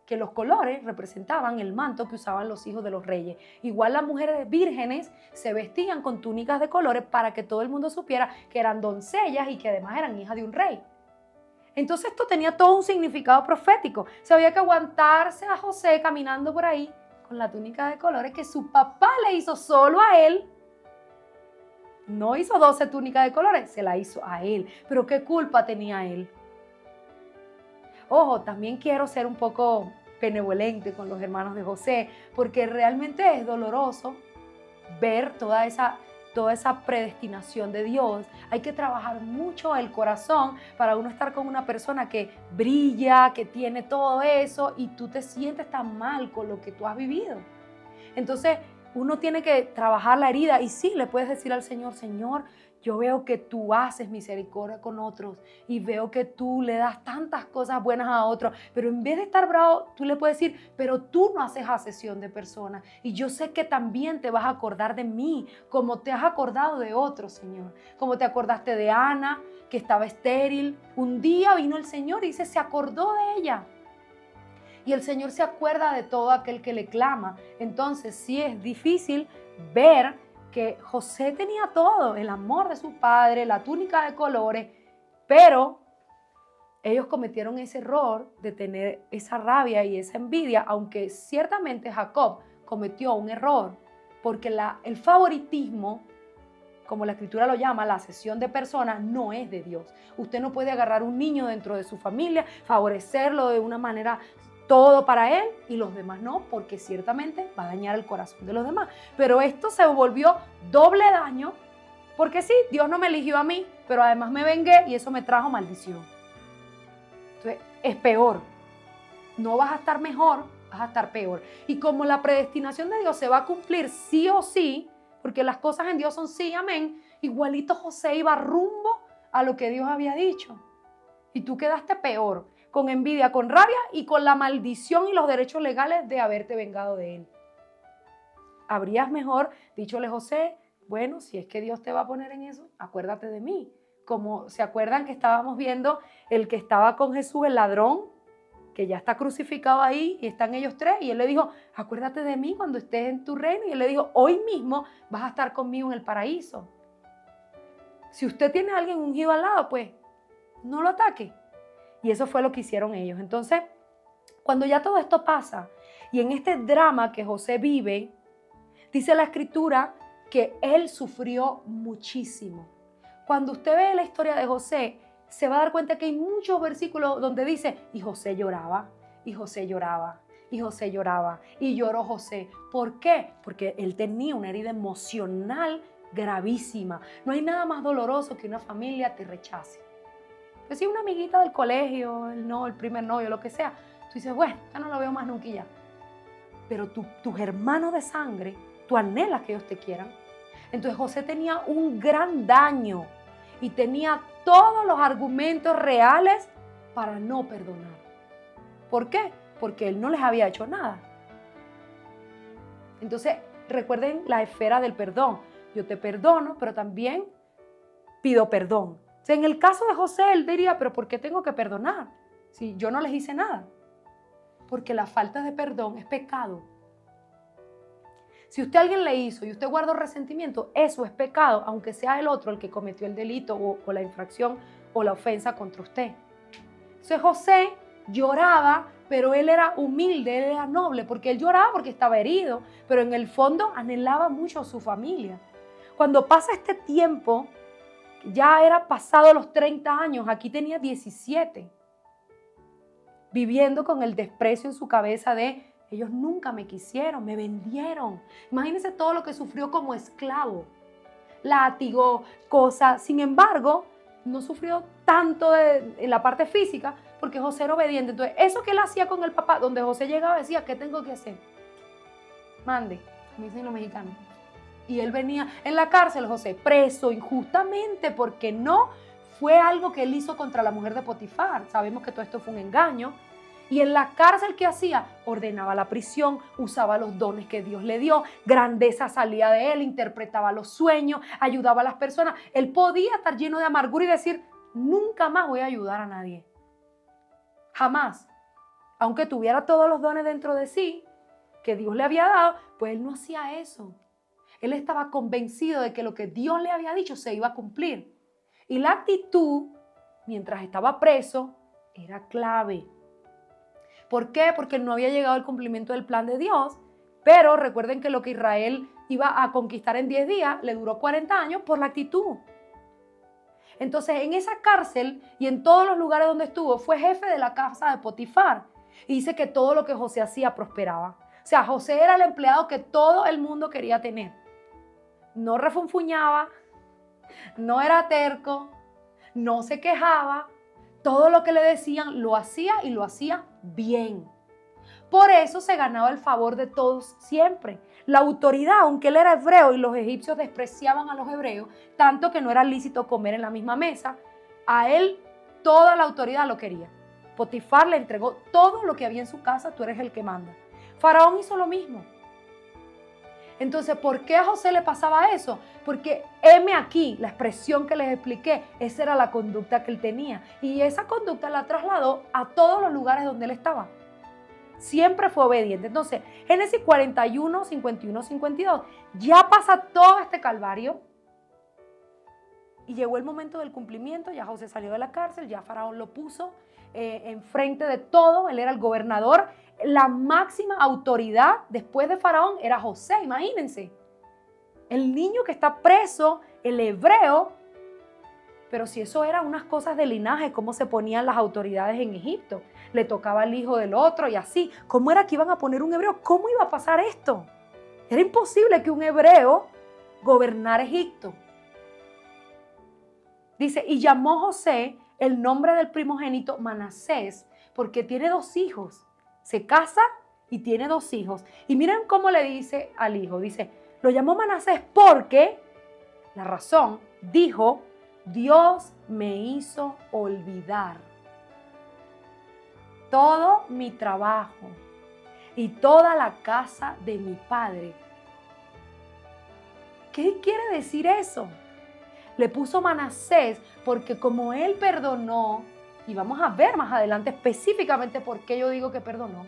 que los colores representaban el manto que usaban los hijos de los reyes. Igual las mujeres vírgenes se vestían con túnicas de colores para que todo el mundo supiera que eran doncellas y que además eran hijas de un rey. Entonces esto tenía todo un significado profético. Se había que aguantarse a José caminando por ahí con la túnica de colores que su papá le hizo solo a él. No hizo 12 túnicas de colores, se la hizo a él. Pero ¿qué culpa tenía él? Ojo, también quiero ser un poco benevolente con los hermanos de José, porque realmente es doloroso ver toda esa predestinación de Dios. Hay que trabajar mucho el corazón para uno estar con una persona que brilla, que tiene todo eso y tú te sientes tan mal con lo que tú has vivido. Entonces, uno tiene que trabajar la herida y sí, le puedes decir al Señor, Señor, yo veo que tú haces misericordia con otros y veo que tú le das tantas cosas buenas a otros, pero en vez de estar bravo, tú le puedes decir, pero tú no haces acepción de personas y yo sé que también te vas a acordar de mí, como te has acordado de otros, Señor, como te acordaste de Ana, que estaba estéril. Un día vino el Señor y dice, se acordó de ella. Y el Señor se acuerda de todo aquel que le clama. Entonces sí es difícil ver que José tenía todo, el amor de su padre, la túnica de colores, pero ellos cometieron ese error de tener esa rabia y esa envidia, aunque ciertamente Jacob cometió un error, porque el favoritismo, como la escritura lo llama, la asesión de personas, no es de Dios. Usted no puede agarrar un niño dentro de su familia, favorecerlo de una manera todo para él y los demás no, porque ciertamente va a dañar el corazón de los demás. Pero esto se volvió doble daño, porque sí, Dios no me eligió a mí, pero además me vengué y eso me trajo maldición. Entonces, es peor. No vas a estar mejor, vas a estar peor. Y como la predestinación de Dios se va a cumplir sí o sí, porque las cosas en Dios son sí, amén, igualito José iba rumbo a lo que Dios había dicho. Y tú quedaste peor, con envidia, con rabia y con la maldición y los derechos legales de haberte vengado de él. Habrías mejor dichole José, bueno, si es que Dios te va a poner en eso, acuérdate de mí. Como se acuerdan que estábamos viendo el que estaba con Jesús, el ladrón, que ya está crucificado ahí y están ellos tres, y él le dijo, acuérdate de mí cuando estés en tu reino, y él le dijo, hoy mismo vas a estar conmigo en el paraíso. Si usted tiene a alguien ungido al lado, pues no lo ataque. Y eso fue lo que hicieron ellos. Entonces, cuando ya todo esto pasa, y en este drama que José vive, dice la escritura que él sufrió muchísimo. Cuando usted ve la historia de José, se va a dar cuenta que hay muchos versículos donde dice, y José lloraba, y José lloraba, y José lloraba, y lloró José. ¿Por qué? Porque él tenía una herida emocional gravísima. No hay nada más doloroso que una familia te rechace. Pues si una amiguita del colegio, el primer novio, lo que sea, tú dices, bueno, ya no lo veo más nunca y ya. Pero tus hermanos de sangre, tú anhelas que ellos te quieran. Entonces José tenía un gran daño y tenía todos los argumentos reales para no perdonar. ¿Por qué? Porque él no les había hecho nada. Entonces, recuerden la esfera del perdón. Yo te perdono, pero también pido perdón. O sea, en el caso de José, él diría, pero ¿por qué tengo que perdonar? Si yo no les hice nada. Porque la falta de perdón es pecado. Si usted a alguien le hizo y usted guardó resentimiento, eso es pecado, aunque sea el otro el que cometió el delito o la infracción o la ofensa contra usted. Entonces José lloraba, pero él era humilde, él era noble, porque él lloraba porque estaba herido, pero en el fondo anhelaba mucho a su familia. Cuando pasa este tiempo, ya era pasado los 30 años, aquí tenía 17, viviendo con el desprecio en su cabeza de ellos nunca me quisieron, me vendieron. Imagínense todo lo que sufrió como esclavo. Látigo, cosas. Sin embargo, no sufrió tanto en la parte física porque José era obediente. Entonces, eso que él hacía con el papá, donde José llegaba decía, ¿qué tengo que hacer? Mande, como dicen los mexicanos. Y él venía en la cárcel, José, preso injustamente porque no fue algo que él hizo contra la mujer de Potifar. Sabemos que todo esto fue un engaño. Y en la cárcel, ¿qué hacía? Ordenaba la prisión, usaba los dones que Dios le dio, grandeza salía de él, interpretaba los sueños, ayudaba a las personas. Él podía estar lleno de amargura y decir, nunca más voy a ayudar a nadie. Jamás. Aunque tuviera todos los dones dentro de sí, que Dios le había dado, pues él no hacía eso. Él estaba convencido de que lo que Dios le había dicho se iba a cumplir. Y la actitud, mientras estaba preso, era clave. ¿Por qué? Porque no había llegado el cumplimiento del plan de Dios, pero recuerden que lo que Israel iba a conquistar en 10 días le duró 40 años por la actitud. Entonces, en esa cárcel y en todos los lugares donde estuvo, fue jefe de la casa de Potifar. Y dice que todo lo que José hacía prosperaba. O sea, José era el empleado que todo el mundo quería tener. No refunfuñaba, no era terco, no se quejaba. Todo lo que le decían lo hacía y lo hacía bien. Por eso se ganaba el favor de todos siempre. La autoridad, aunque él era hebreo y los egipcios despreciaban a los hebreos, tanto que no era lícito comer en la misma mesa, a él toda la autoridad lo quería. Potifar le entregó todo lo que había en su casa, tú eres el que manda. Faraón hizo lo mismo. Entonces, ¿por qué a José le pasaba eso? Porque heme aquí, la expresión que les expliqué, esa era la conducta que él tenía. Y esa conducta la trasladó a todos los lugares donde él estaba. Siempre fue obediente. Entonces, Génesis 41, 51, 52, ya pasa todo este calvario. Y llegó el momento del cumplimiento, ya José salió de la cárcel, ya Faraón lo puso enfrente de todo, él era el gobernador. La máxima autoridad después de Faraón era José, imagínense. El niño que está preso, el hebreo. Pero si eso eran unas cosas de linaje, cómo se ponían las autoridades en Egipto. Le tocaba al hijo del otro y así. ¿Cómo era que iban a poner un hebreo? ¿Cómo iba a pasar esto? Era imposible que un hebreo gobernara Egipto. Dice, y llamó José el nombre del primogénito Manasés, porque tiene 2 hijos. Se casa y tiene 2 hijos. Y miren cómo le dice al hijo. Dice, lo llamó Manasés porque, la razón, dijo, Dios me hizo olvidar todo mi trabajo y toda la casa de mi padre. ¿Qué quiere decir eso? Le puso Manasés porque como él perdonó, y vamos a ver más adelante específicamente por qué yo digo que perdonó,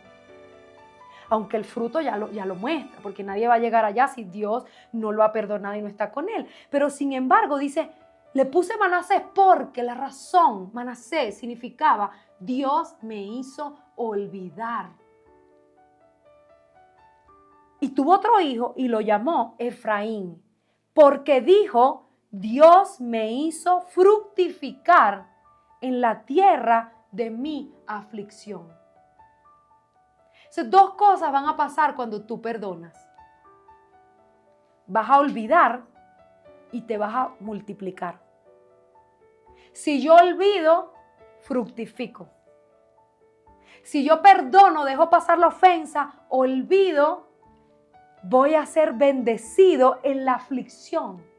aunque el fruto ya lo muestra, porque nadie va a llegar allá si Dios no lo ha perdonado y no está con él. Pero sin embargo dice, le puse Manasés porque la razón, Manasés significaba Dios me hizo olvidar. Y tuvo otro hijo y lo llamó Efraín, porque dijo, Dios me hizo fructificar en la tierra de mi aflicción. Entonces, 2 cosas van a pasar cuando tú perdonas. Vas a olvidar y te vas a multiplicar. Si yo olvido, fructifico. Si yo perdono, dejo pasar la ofensa, olvido, voy a ser bendecido en la aflicción.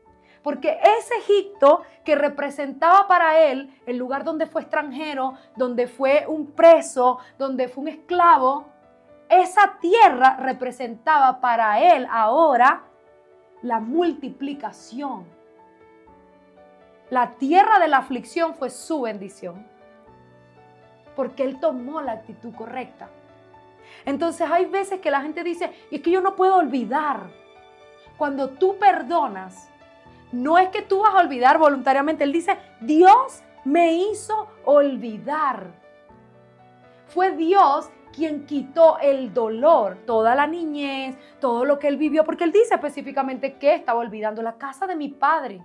Porque ese Egipto que representaba para él el lugar donde fue extranjero, donde fue un preso, donde fue un esclavo, esa tierra representaba para él ahora la multiplicación. La tierra de la aflicción fue su bendición, porque él tomó la actitud correcta. Entonces hay veces que la gente dice, y es que yo no puedo olvidar. Cuando tú perdonas, no es que tú vas a olvidar voluntariamente. Él dice, Dios me hizo olvidar. Fue Dios quien quitó el dolor, toda la niñez, todo lo que él vivió, porque él dice específicamente que estaba olvidando la casa de mi padre.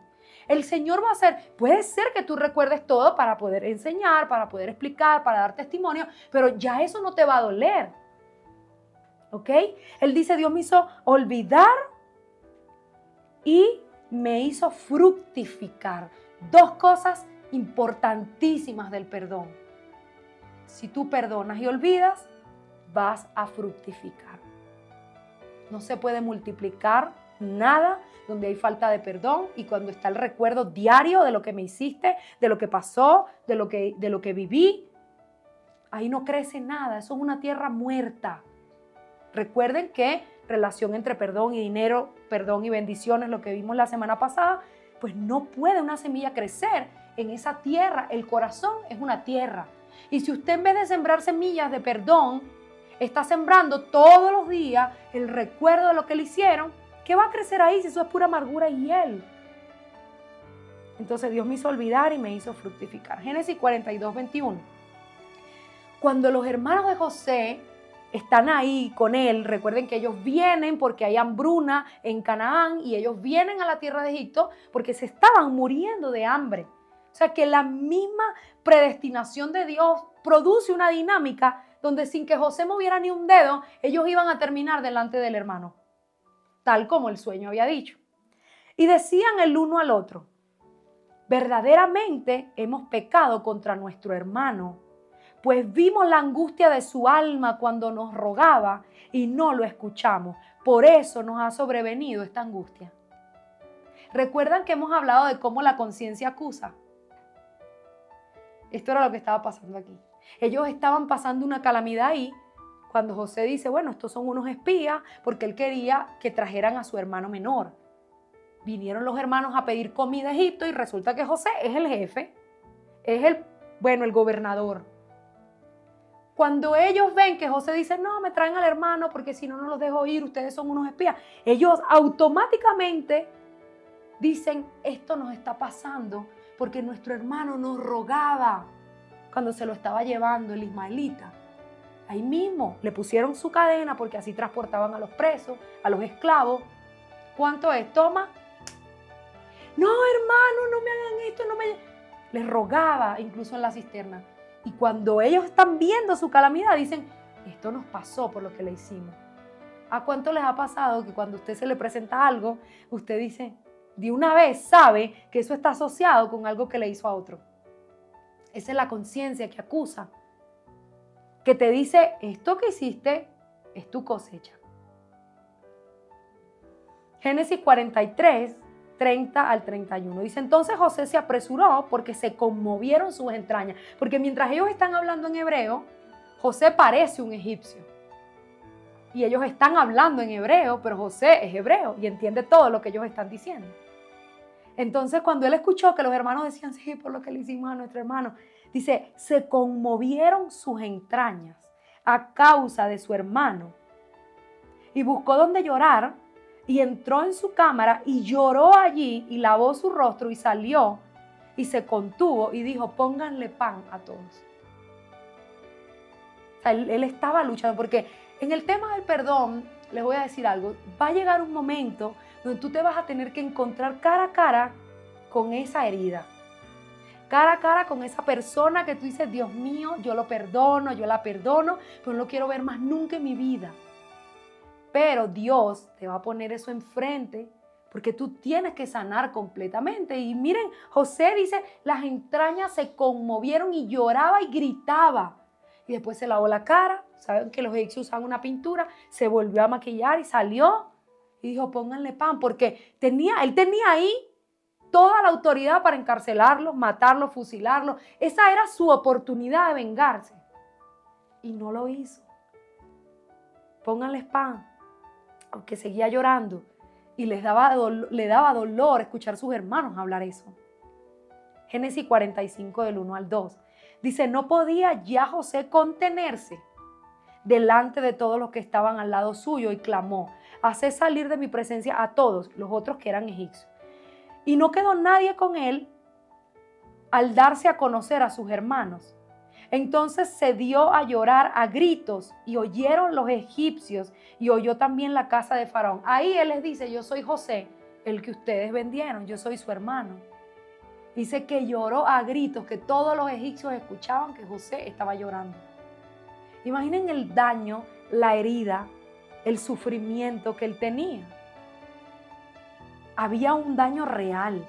El Señor va a hacer, puede ser que tú recuerdes todo para poder enseñar, para poder explicar, para dar testimonio, pero ya eso no te va a doler. ¿Ok? Él dice, Dios me hizo olvidar y me hizo fructificar. 2 cosas importantísimas del perdón. Si tú perdonas y olvidas, vas a fructificar. No se puede multiplicar nada donde hay falta de perdón, y cuando está el recuerdo diario de lo que me hiciste, de lo que pasó, de lo que viví, ahí no crece nada. Eso es una tierra muerta. Recuerden que relación entre perdón y dinero, perdón y bendiciones, lo que vimos la semana pasada, pues no puede una semilla crecer en esa tierra. El corazón es una tierra. Y si usted en vez de sembrar semillas de perdón, está sembrando todos los días el recuerdo de lo que le hicieron, ¿qué va a crecer ahí si eso es pura amargura y hiel? Entonces Dios me hizo olvidar y me hizo fructificar. Génesis 42, 21. Cuando los hermanos de José están ahí con él, recuerden que ellos vienen porque hay hambruna en Canaán y ellos vienen a la tierra de Egipto porque se estaban muriendo de hambre. O sea que la misma predestinación de Dios produce una dinámica donde sin que José moviera ni un dedo, ellos iban a terminar delante del hermano, tal como el sueño había dicho. Y decían el uno al otro, verdaderamente hemos pecado contra nuestro hermano, pues vimos la angustia de su alma cuando nos rogaba y no lo escuchamos. Por eso nos ha sobrevenido esta angustia. ¿Recuerdan que hemos hablado de cómo la conciencia acusa? Esto era lo que estaba pasando aquí. Ellos estaban pasando una calamidad ahí cuando José dice, bueno, estos son unos espías, porque él quería que trajeran a su hermano menor. Vinieron los hermanos a pedir comida a Egipto y resulta que José es el jefe, es el gobernador. Cuando ellos ven que José dice, no, me traen al hermano porque si no, no los dejo ir, ustedes son unos espías, ellos automáticamente dicen, esto nos está pasando porque nuestro hermano nos rogaba cuando se lo estaba llevando el ismaelita. Ahí mismo le pusieron su cadena porque así transportaban a los presos, a los esclavos. ¿Cuánto es? Toma. No, hermano, no me hagan esto, no me... Les rogaba incluso en la cisterna. Y cuando ellos están viendo su calamidad, dicen, esto nos pasó por lo que le hicimos. ¿A cuánto les ha pasado que cuando a usted se le presenta algo, usted dice, de una vez sabe que eso está asociado con algo que le hizo a otro? Esa es la conciencia que acusa, que te dice, esto que hiciste es tu cosecha. Génesis 43, 30 al 31. Dice, entonces José se apresuró porque se conmovieron sus entrañas. Porque mientras ellos están hablando en hebreo, José parece un egipcio. Y ellos están hablando en hebreo, pero José es hebreo y entiende todo lo que ellos están diciendo. Entonces, cuando él escuchó que los hermanos decían, sí, por lo que le hicimos a nuestro hermano, dice, se conmovieron sus entrañas a causa de su hermano. Y buscó donde llorar y entró en su cámara y lloró allí y lavó su rostro y salió y se contuvo y dijo, pónganle pan a todos. O sea, él estaba luchando porque en el tema del perdón, les voy a decir algo, va a llegar un momento donde tú te vas a tener que encontrar cara a cara con esa herida. Cara a cara con esa persona que tú dices, Dios mío, yo lo perdono, yo la perdono, pero no lo quiero ver más nunca en mi vida. Pero Dios te va a poner eso enfrente porque tú tienes que sanar completamente. Y miren, José dice, las entrañas se conmovieron y lloraba y gritaba. Y después se lavó la cara, saben que los egipcios usaban una pintura, se volvió a maquillar y salió y dijo, pónganle pan, porque él tenía ahí toda la autoridad para encarcelarlos, matarlos, fusilarlos. Esa era su oportunidad de vengarse. Y no lo hizo. Pónganles pan, aunque seguía llorando. Y le daba dolor escuchar a sus hermanos hablar eso. Génesis 45 del 1 al 2. Dice, no podía ya José contenerse delante de todos los que estaban al lado suyo y clamó, haced salir de mi presencia a todos los otros que eran egipcios. Y no quedó nadie con él al darse a conocer a sus hermanos. Entonces se dio a llorar a gritos y oyeron los egipcios y oyó también la casa de Faraón. Ahí él les dice, yo soy José, el que ustedes vendieron, yo soy su hermano. Dice que lloró a gritos, que todos los egipcios escuchaban que José estaba llorando. Imaginen el daño, la herida, el sufrimiento que él tenía. Había un daño real.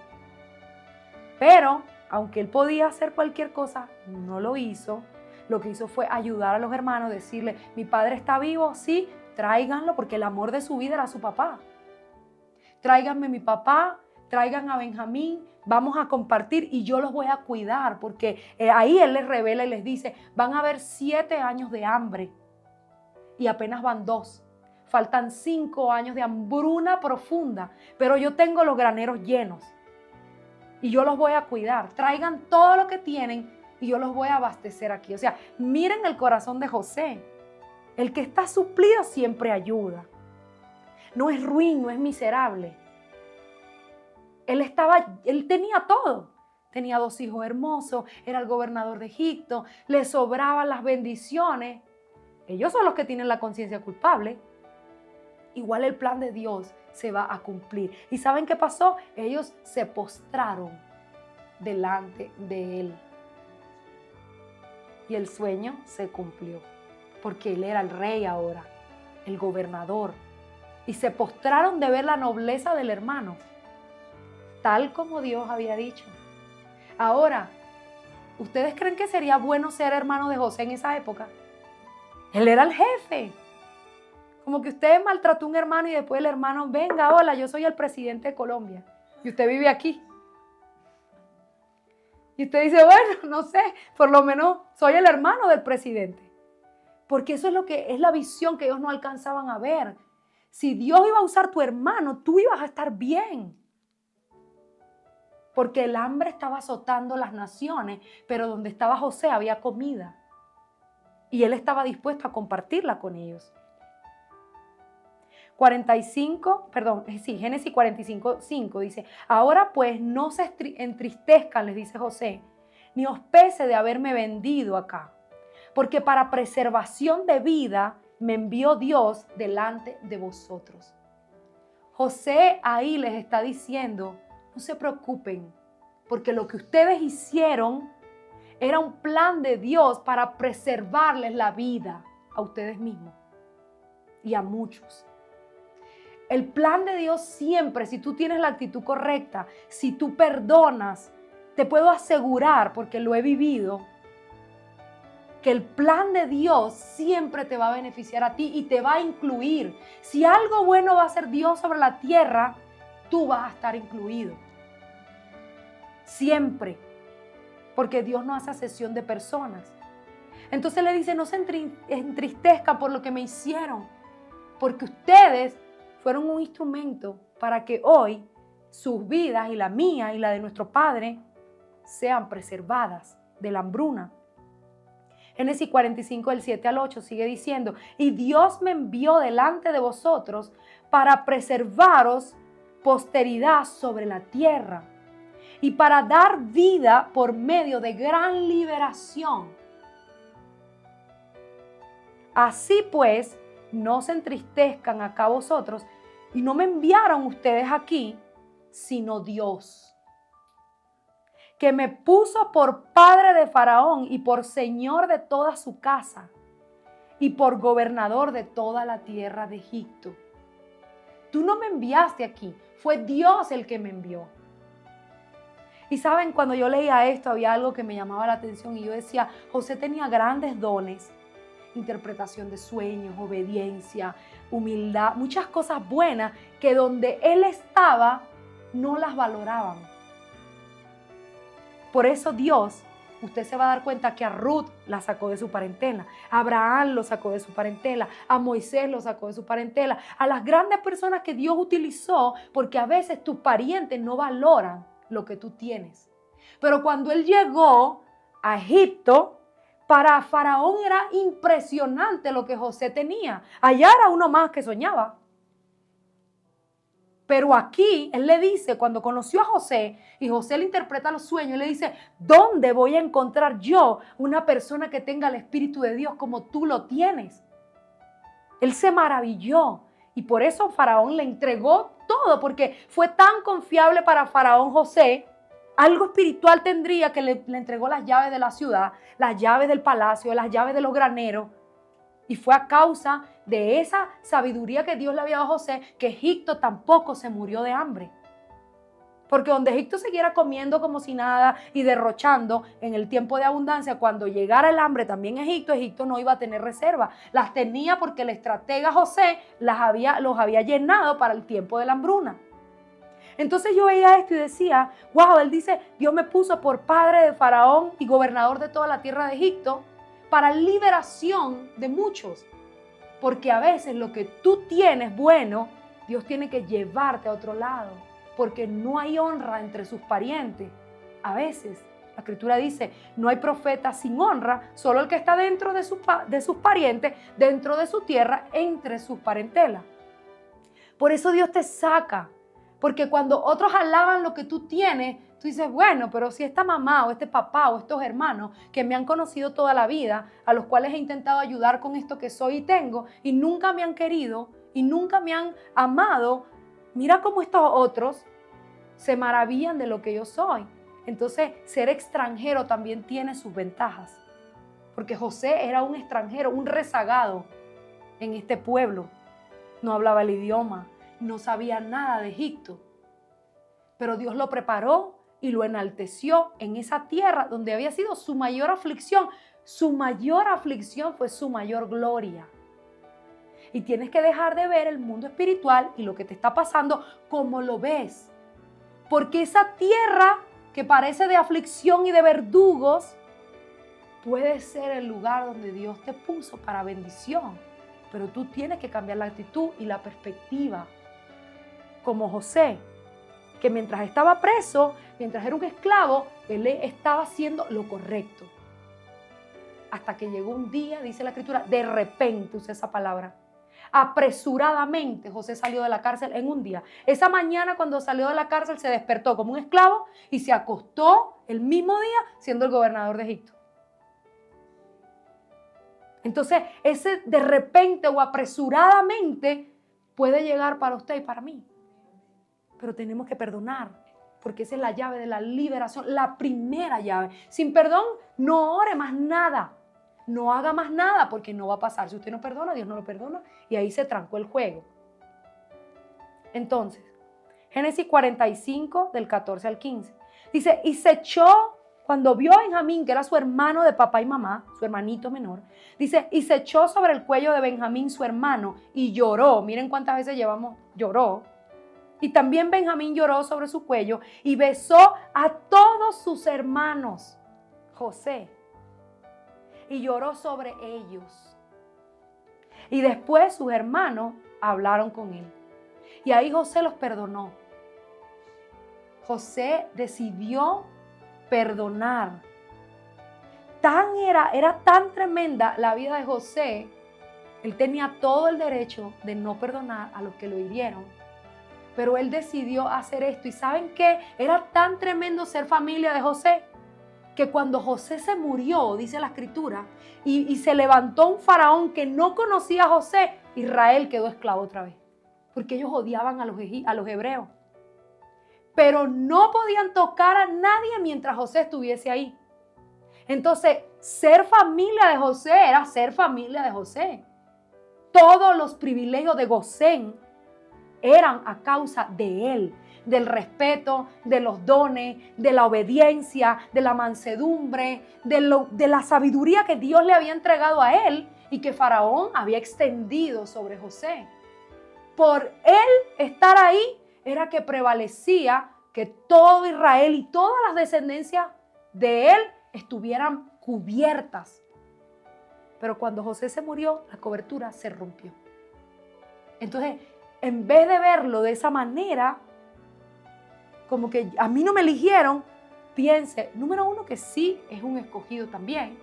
Pero, aunque él podía hacer cualquier cosa, no lo hizo. Lo que hizo fue ayudar a los hermanos, decirle, mi padre está vivo, sí, tráiganlo, porque el amor de su vida era su papá. Tráiganme mi papá, traigan a Benjamín, vamos a compartir y yo los voy a cuidar, porque ahí él les revela y les dice, van a haber 7 años de hambre y apenas van 2. Faltan 5 años de hambruna profunda, pero yo tengo los graneros llenos y yo los voy a cuidar. Traigan todo lo que tienen y yo los voy a abastecer aquí. O sea, miren el corazón de José. El que está suplido siempre ayuda. No es ruin, no es miserable. Él tenía todo. Tenía 2 hijos hermosos, era el gobernador de Egipto, le sobraban las bendiciones. Ellos son los que tienen la conciencia culpable. Igual el plan de Dios se va a cumplir. ¿Y saben qué pasó? Ellos se postraron delante de él. Y el sueño se cumplió, porque él era el rey ahora, el gobernador. Y se postraron de ver la nobleza del hermano, tal como Dios había dicho. Ahora, ¿ustedes creen que sería bueno ser hermano de José en esa época? Él era el jefe. Como que usted maltrató a un hermano y después el hermano, venga, hola, yo soy el presidente de Colombia y usted vive aquí. Y usted dice, bueno, no sé, por lo menos soy el hermano del presidente. Porque eso es lo que es la visión que ellos no alcanzaban a ver. Si Dios iba a usar tu hermano, tú ibas a estar bien. Porque el hambre estaba azotando las naciones, pero donde estaba José había comida. Y él estaba dispuesto a compartirla con ellos. Génesis 45:5 dice, ahora pues no se entristezcan, les dice José, ni os pese de haberme vendido acá, porque para preservación de vida me envió Dios delante de vosotros. José ahí les está diciendo, no se preocupen, porque lo que ustedes hicieron era un plan de Dios para preservarles la vida a ustedes mismos y a muchos. El plan de Dios siempre, si tú tienes la actitud correcta, si tú perdonas, te puedo asegurar, porque lo he vivido, que el plan de Dios siempre te va a beneficiar a ti y te va a incluir. Si algo bueno va a hacer Dios sobre la tierra, tú vas a estar incluido. Siempre. Porque Dios no hace acepción de personas. Entonces le dice, no se entristezcan por lo que me hicieron, porque ustedes fueron un instrumento para que hoy sus vidas y la mía y la de nuestro Padre sean preservadas de la hambruna. Génesis 45, del 7 al 8 sigue diciendo, y Dios me envió delante de vosotros para preservaros posteridad sobre la tierra y para dar vida por medio de gran liberación. Así pues, no se entristezcan acá vosotros, y no me enviaron ustedes aquí, sino Dios, que me puso por padre de Faraón y por señor de toda su casa y por gobernador de toda la tierra de Egipto. Tú no me enviaste aquí, fue Dios el que me envió. Y saben, cuando yo leía esto había algo que me llamaba la atención y yo decía, José tenía grandes dones, interpretación de sueños, obediencia, humildad, muchas cosas buenas que donde él estaba no las valoraban. Por eso Dios, usted se va a dar cuenta que a Ruth la sacó de su parentela, a Abraham lo sacó de su parentela, a Moisés lo sacó de su parentela, a las grandes personas que Dios utilizó, porque a veces tus parientes no valoran lo que tú tienes. Pero cuando él llegó a Egipto, para Faraón era impresionante lo que José tenía. Allá era uno más que soñaba. Pero aquí él le dice, cuando conoció a José, y José le interpreta los sueños, le dice, ¿dónde voy a encontrar yo una persona que tenga el Espíritu de Dios como tú lo tienes? Él se maravilló y por eso Faraón le entregó todo, porque fue tan confiable para Faraón José. Algo espiritual tendría que le entregó las llaves de la ciudad, las llaves del palacio, las llaves de los graneros. Y fue a causa de esa sabiduría que Dios le había dado a José que Egipto tampoco se murió de hambre. Porque donde Egipto siguiera comiendo como si nada y derrochando en el tiempo de abundancia, cuando llegara el hambre también Egipto no iba a tener reserva. Las tenía porque el estratega José los había llenado para el tiempo de la hambruna. Entonces yo veía esto y decía, wow, él dice, Dios me puso por padre de Faraón y gobernador de toda la tierra de Egipto para liberación de muchos. Porque a veces lo que tú tienes bueno, Dios tiene que llevarte a otro lado. Porque no hay honra entre sus parientes. A veces, la Escritura dice, no hay profeta sin honra, solo el que está dentro de sus parientes, dentro de su tierra, entre sus parentelas. Por eso Dios te saca. Porque cuando otros alaban lo que tú tienes, tú dices, bueno, pero si esta mamá o este papá o estos hermanos que me han conocido toda la vida, a los cuales he intentado ayudar con esto que soy y tengo, y nunca me han querido y nunca me han amado, mira cómo estos otros se maravillan de lo que yo soy. Entonces, ser extranjero también tiene sus ventajas. Porque José era un extranjero, un rezagado en este pueblo. No hablaba el idioma, no sabía nada de Egipto. Pero Dios lo preparó y lo enalteció en esa tierra donde había sido su mayor aflicción. Su mayor aflicción fue su mayor gloria. Y tienes que dejar de ver el mundo espiritual y lo que te está pasando como lo ves. Porque esa tierra que parece de aflicción y de verdugos puede ser el lugar donde Dios te puso para bendición. Pero tú tienes que cambiar la actitud y la perspectiva. Como José, que mientras estaba preso, mientras era un esclavo, él estaba haciendo lo correcto. Hasta que llegó un día, dice la Escritura, de repente, usa esa palabra. apresuradamente José salió de la cárcel en un día. Esa mañana cuando salió de la cárcel se despertó como un esclavo y se acostó el mismo día siendo el gobernador de Egipto. Entonces, ese de repente o apresuradamente puede llegar para usted y para mí. Pero tenemos que perdonar, porque esa es la llave de la liberación, la primera llave. Sin perdón, no ore más nada. No haga más nada porque no va a pasar. Si usted no perdona, Dios no lo perdona y ahí se trancó el juego. Entonces, Génesis 45 del 14 al 15. Dice, y se echó cuando vio a Benjamín, que era su hermano de papá y mamá, su hermanito menor. Dice, y se echó sobre el cuello de Benjamín, su hermano, y lloró. Miren cuántas veces lloró. Y también Benjamín lloró sobre su cuello y besó a todos sus hermanos, José, y lloró sobre ellos. Y después sus hermanos hablaron con él. Y ahí José los perdonó. José decidió perdonar. Era tan tremenda la vida de José. Él tenía todo el derecho de no perdonar a los que lo hirieron. Pero él decidió hacer esto. ¿Y saben qué? Era tan tremendo ser familia de José, que cuando José se murió, dice la escritura, y se levantó un faraón que no conocía a José, Israel quedó esclavo otra vez. Porque ellos odiaban a los hebreos. Pero no podían tocar a nadie mientras José estuviese ahí. Entonces, ser familia de José era ser familia de José. Todos los privilegios de Gosén eran a causa de él, del respeto, de los dones, de la obediencia, de la mansedumbre, de la sabiduría que Dios le había entregado a él y que Faraón había extendido sobre José. Por él estar ahí era que prevalecía que todo Israel y todas las descendencias de él estuvieran cubiertas. Pero cuando José se murió, la cobertura se rompió. Entonces, en vez de verlo de esa manera, como que a mí no me eligieron, piense, número uno, que sí es un escogido también,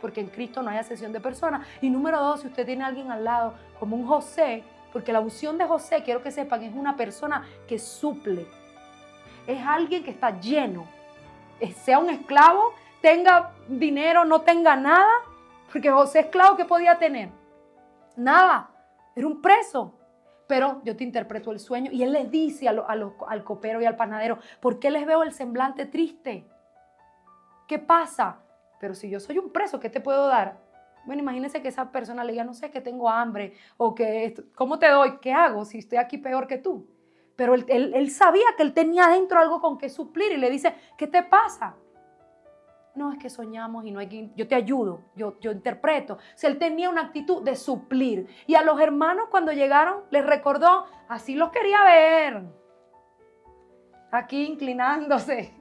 porque en Cristo no hay acepción de personas. Y número dos, si usted tiene a alguien al lado como un José, porque la unción de José, quiero que sepan, es una persona que suple. Es alguien que está lleno. Sea un esclavo, tenga dinero, no tenga nada, porque José esclavo, ¿qué podía tener? Nada, era un preso. Pero yo te interpreto el sueño y él les dice al copero y al panadero, ¿por qué les veo el semblante triste? ¿Qué pasa? Pero si yo soy un preso, ¿qué te puedo dar? Bueno, imagínense que esa persona le diga, no sé, que tengo hambre o que, ¿cómo te doy? ¿Qué hago si estoy aquí peor que tú? Pero él sabía que él tenía dentro algo con que suplir y le dice, ¿qué te pasa? No, es que soñamos y no hay que, yo te ayudo, yo interpreto. O sea, él tenía una actitud de suplir. Y a los hermanos cuando llegaron les recordó, así los quería ver. Aquí inclinándose.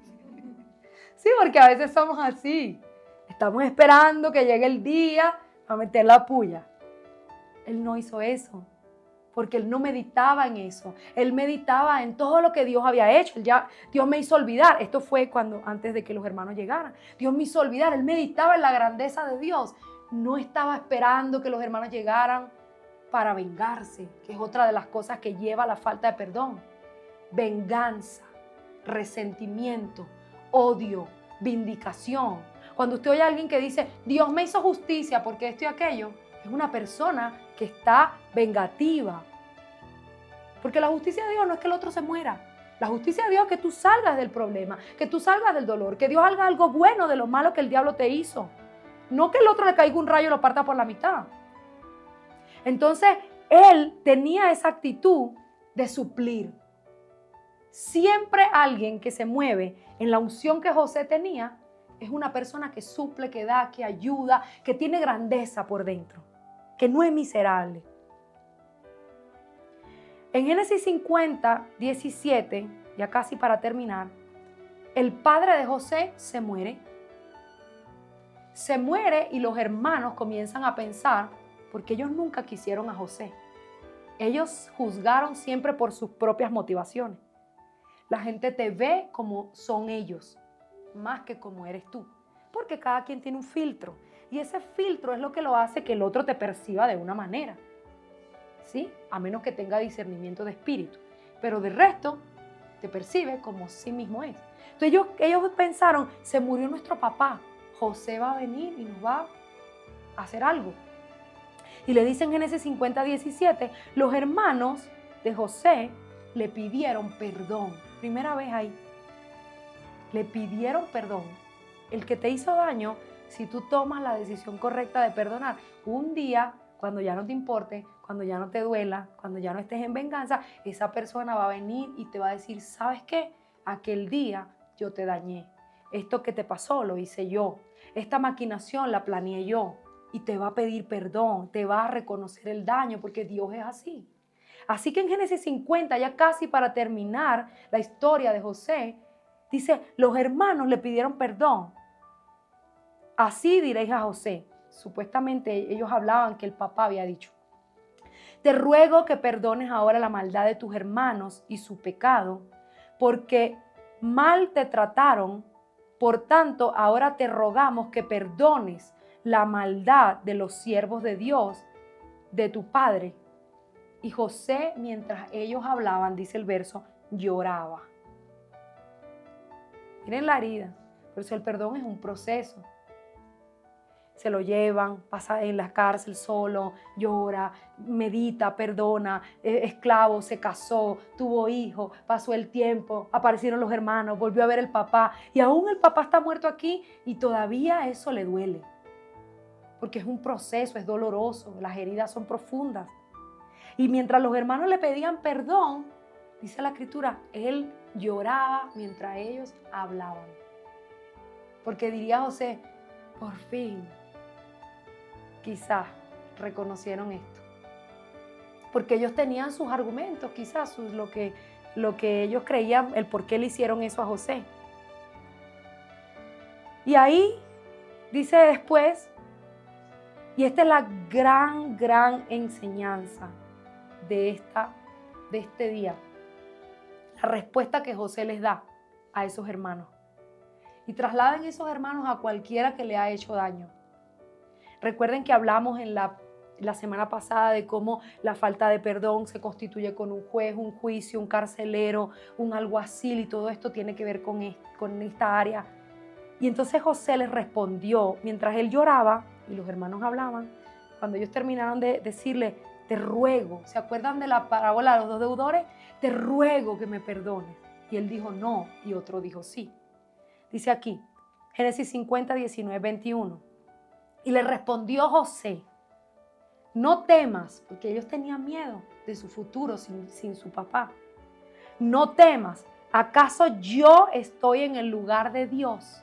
Sí, porque a veces somos así. Estamos esperando que llegue el día a meter la puya. Él no hizo eso. Porque él no meditaba en eso. Él meditaba en todo lo que Dios había hecho. Dios me hizo olvidar. Esto fue antes de que los hermanos llegaran. Dios me hizo olvidar. Él meditaba en la grandeza de Dios. No estaba esperando que los hermanos llegaran para vengarse, que es otra de las cosas que lleva a la falta de perdón. Venganza, resentimiento, odio, vindicación. Cuando usted oye a alguien que dice, Dios me hizo justicia porque esto y aquello, es una persona que está vengativa. Porque la justicia de Dios no es que el otro se muera. La justicia de Dios es que tú salgas del problema, que tú salgas del dolor, que Dios haga algo bueno de lo malo que el diablo te hizo. No que el otro le caiga un rayo y lo parta por la mitad. Entonces, él tenía esa actitud de suplir. Siempre alguien que se mueve en la unción que José tenía es una persona que suple, que da, que ayuda, que tiene grandeza por dentro, que no es miserable. En Génesis 50, 17, ya casi para terminar, el padre de José se muere. Se muere y los hermanos comienzan a pensar, porque ellos nunca quisieron a José. Ellos juzgaron siempre por sus propias motivaciones. La gente te ve como son ellos, más que como eres tú. Porque cada quien tiene un filtro. Y ese filtro es lo que lo hace que el otro te perciba de una manera. ¿sí? A menos que tenga discernimiento de espíritu. Pero de resto, te percibe como sí mismo es. Entonces ellos pensaron, se murió nuestro papá, José va a venir y nos va a hacer algo. Y le dice en Génesis 50:17, los hermanos de José le pidieron perdón. Primera vez ahí. Le pidieron perdón. El que te hizo daño, si tú tomas la decisión correcta de perdonar, un día, cuando ya no te importe, cuando ya no te duela, cuando ya no estés en venganza, esa persona va a venir y te va a decir, ¿sabes qué? Aquel día yo te dañé. Esto que te pasó lo hice yo. Esta maquinación la planeé yo. Y te va a pedir perdón, te va a reconocer el daño, porque Dios es así. Así que en Génesis 50, ya casi para terminar la historia de José, dice, los hermanos le pidieron perdón. Así diréis a José. Supuestamente ellos hablaban que el papá había dicho, te ruego que perdones ahora la maldad de tus hermanos y su pecado, porque mal te trataron, por tanto ahora te rogamos que perdones la maldad de los siervos de Dios, de tu padre. Y José, mientras ellos hablaban, dice el verso, lloraba. Miren la herida. Por eso el perdón es un proceso. Se lo llevan, pasa en la cárcel solo, llora, medita, perdona, esclavo, se casó, tuvo hijos, pasó el tiempo, aparecieron los hermanos, volvió a ver el papá y aún el papá está muerto aquí y todavía eso le duele. Porque es un proceso, es doloroso, las heridas son profundas. Y mientras los hermanos le pedían perdón, dice la escritura, él lloraba mientras ellos hablaban. Porque diría José, por fin, quizás reconocieron esto. Porque ellos tenían sus argumentos, quizás lo que ellos creían, el por qué le hicieron eso a José. Y ahí dice después, y esta es la gran enseñanza de este día. La respuesta que José les da a esos hermanos. Y trasladen esos hermanos a cualquiera que le ha hecho daño. Recuerden que hablamos en la semana pasada de cómo la falta de perdón se constituye con un juez, un juicio, un carcelero, un alguacil y todo esto tiene que ver con esta área. Y entonces José les respondió mientras él lloraba y los hermanos hablaban. Cuando ellos terminaron de decirle, te ruego, ¿se acuerdan de la parábola de los dos deudores? Te ruego que me perdones. Y él dijo no y otro dijo sí. Dice aquí, Génesis 50, 19, 21. Y le respondió José, no temas, porque ellos tenían miedo de su futuro sin su papá. No temas, ¿acaso yo estoy en el lugar de Dios?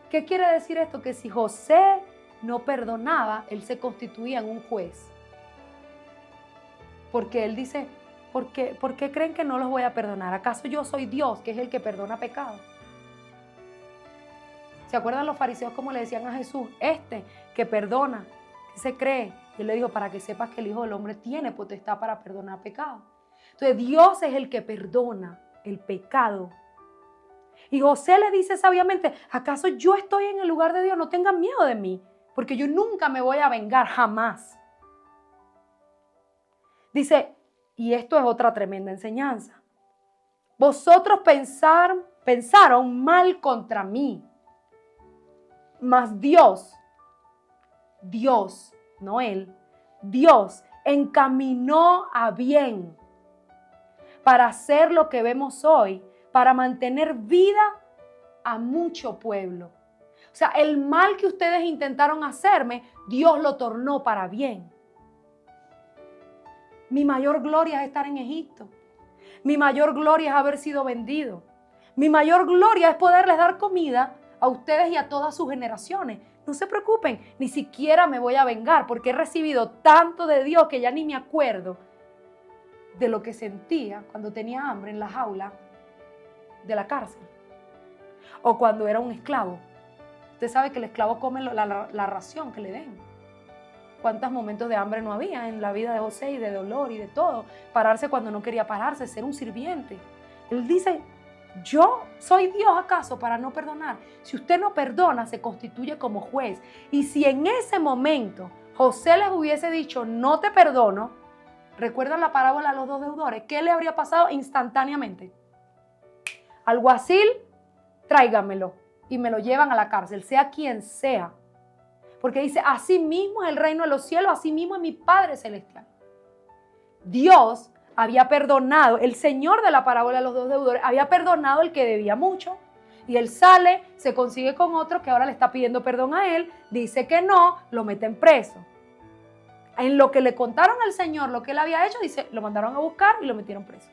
¿Qué quiere decir esto? Que si José no perdonaba, él se constituía en un juez. Porque él dice, ¿por qué creen que no los voy a perdonar? ¿Acaso yo soy Dios, que es el que perdona pecado? ¿Se acuerdan los fariseos cómo le decían a Jesús? Que perdona, que se cree. Y él le dijo, para que sepas que el Hijo del Hombre tiene potestad para perdonar pecado. Entonces Dios es el que perdona el pecado. Y José le dice sabiamente, ¿acaso yo estoy en el lugar de Dios? No tengan miedo de mí, porque yo nunca me voy a vengar, jamás. Dice, y esto es otra tremenda enseñanza. Vosotros pensaron mal contra mí, mas Dios, no él, Dios encaminó a bien para hacer lo que vemos hoy, para mantener vida a mucho pueblo. O sea, el mal que ustedes intentaron hacerme, Dios lo tornó para bien. Mi mayor gloria es estar en Egipto. Mi mayor gloria es haber sido vendido. Mi mayor gloria es poderles dar comida a ustedes y a todas sus generaciones. No se preocupen, ni siquiera me voy a vengar porque he recibido tanto de Dios que ya ni me acuerdo de lo que sentía cuando tenía hambre en la jaula de la cárcel o cuando era un esclavo. Usted sabe que el esclavo come la ración que le den. ¿Cuántos momentos de hambre no había en la vida de José y de dolor y de todo? Pararse cuando no quería pararse, ser un sirviente. Él dice, ¿yo soy Dios acaso para no perdonar? Si usted no perdona, se constituye como juez. Y si en ese momento José les hubiese dicho, no te perdono, ¿recuerdan la parábola de los dos deudores? ¿Qué le habría pasado instantáneamente? Alguacil, tráigamelo y me lo llevan a la cárcel, sea quien sea. Porque dice, así mismo es el reino de los cielos, así mismo es mi Padre Celestial. Dios había perdonado, el Señor de la parábola de los dos deudores, había perdonado el que debía mucho. Y él sale, se consigue con otro que ahora le está pidiendo perdón a él, dice que no, lo meten preso. En lo que le contaron al Señor lo que él había hecho, dice, lo mandaron a buscar y lo metieron preso.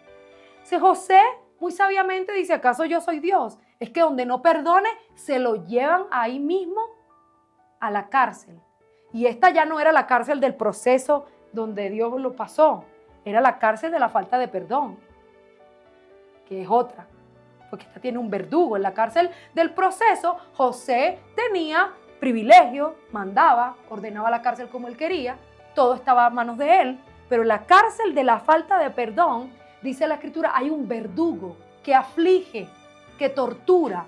Entonces José muy sabiamente dice, ¿acaso yo soy Dios? Es que donde no perdone, se lo llevan ahí mismo a la cárcel. Y esta ya no era la cárcel del proceso donde Dios lo pasó, era la cárcel de la falta de perdón, que es otra. Porque esta tiene un verdugo. En la cárcel del proceso, José tenía privilegio, mandaba, ordenaba la cárcel como él quería, todo estaba a manos de él, pero en la cárcel de la falta de perdón, dice la Escritura, hay un verdugo que aflige, que tortura,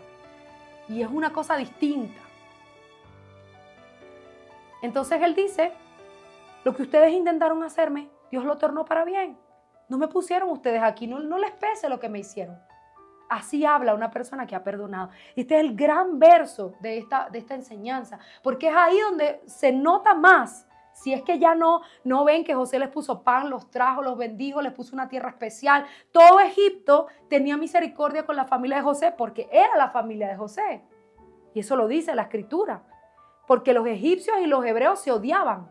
y es una cosa distinta. Entonces él dice, lo que ustedes intentaron hacerme, Dios lo tornó para bien. No me pusieron ustedes aquí, no les pese lo que me hicieron. Así habla una persona que ha perdonado. Este es el gran verso de esta enseñanza, porque es ahí donde se nota más. Si es que ya no ven que José les puso pan, los trajo, los bendijo, les puso una tierra especial. Todo Egipto tenía misericordia con la familia de José porque era la familia de José. Y eso lo dice la Escritura. Porque los egipcios y los hebreos se odiaban.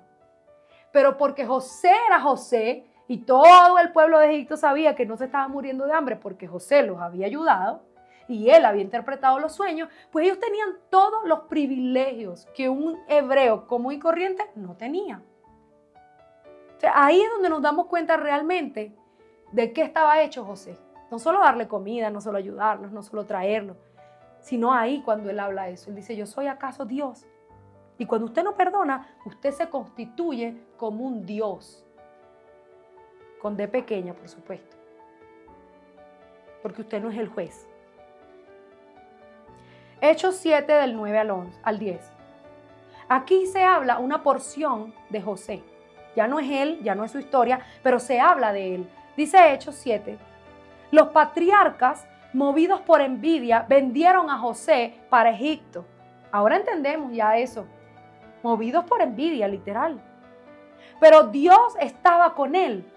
Pero porque José era José, y todo el pueblo de Egipto sabía que no se estaba muriendo de hambre porque José los había ayudado y él había interpretado los sueños, pues ellos tenían todos los privilegios que un hebreo común y corriente no tenía. O sea, ahí es donde nos damos cuenta realmente de qué estaba hecho José. No solo darle comida, no solo ayudarlos, no solo traerlos, sino ahí cuando él habla eso. Él dice, ¿yo soy acaso Dios? Y cuando usted no perdona, usted se constituye como un Dios. Con D pequeña, por supuesto. Porque usted no es el juez. Hechos 7 del 9 al 10. Aquí se habla una porción de José. Ya no es él, ya no es su historia, pero se habla de él. Dice Hechos 7. Los patriarcas, movidos por envidia, vendieron a José para Egipto. Ahora entendemos ya eso. Movidos por envidia, literal. Pero Dios estaba con él.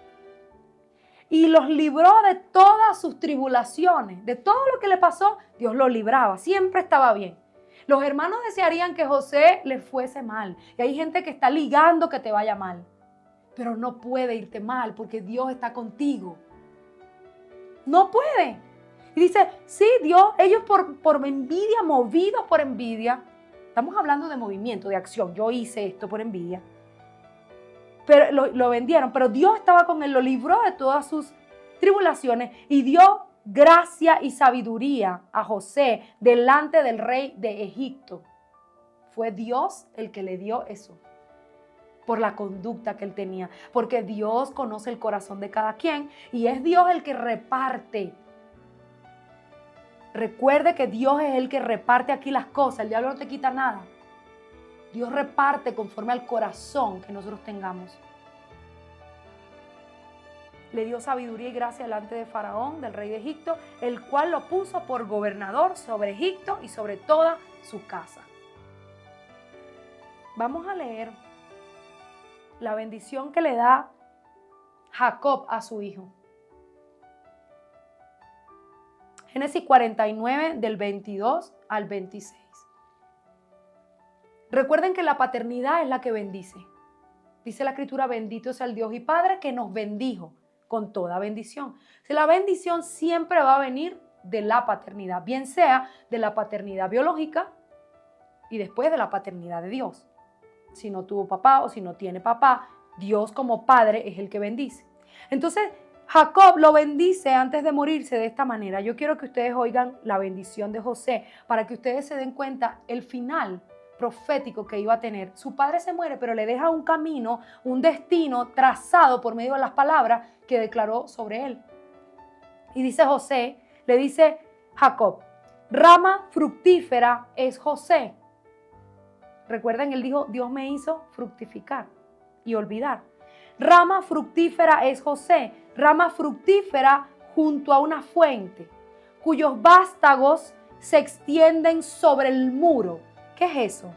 Y los libró de todas sus tribulaciones, de todo lo que le pasó, Dios lo libraba, siempre estaba bien. Los hermanos desearían que José le fuese mal. Y hay gente que está ligando que te vaya mal. Pero no puede irte mal porque Dios está contigo. No puede. Y dice, sí, Dios, ellos por envidia, movidos por envidia. Estamos hablando de movimiento, de acción. Yo hice esto por envidia. Pero lo vendieron, pero Dios estaba con él, lo libró de todas sus tribulaciones y dio gracia y sabiduría a José delante del rey de Egipto. Fue Dios el que le dio eso, por la conducta que él tenía, porque Dios conoce el corazón de cada quien y es Dios el que reparte. Recuerde que Dios es el que reparte aquí las cosas, el diablo no te quita nada. Dios reparte conforme al corazón que nosotros tengamos. Le dio sabiduría y gracia delante de Faraón, del rey de Egipto, el cual lo puso por gobernador sobre Egipto y sobre toda su casa. Vamos a leer la bendición que le da Jacob a su hijo. Génesis 49, del 22 al 26. Recuerden que la paternidad es la que bendice. Dice la Escritura, bendito sea el Dios y Padre que nos bendijo con toda bendición. Si la bendición siempre va a venir de la paternidad, bien sea de la paternidad biológica y después de la paternidad de Dios. Si no tuvo papá o si no tiene papá, Dios como Padre es el que bendice. Entonces, Jacob lo bendice antes de morirse de esta manera. Yo quiero que ustedes oigan la bendición de José para que ustedes se den cuenta el final profético que iba a tener. Su padre se muere, pero le deja un camino, un destino trazado por medio de las palabras que declaró sobre él. Y dice José, le dice Jacob, rama fructífera es José. Recuerden, él dijo, Dios me hizo fructificar. y olvidar. Rama fructífera es José, rama fructífera junto a una fuente, cuyos vástagos se extienden sobre el muro. ¿Qué es eso?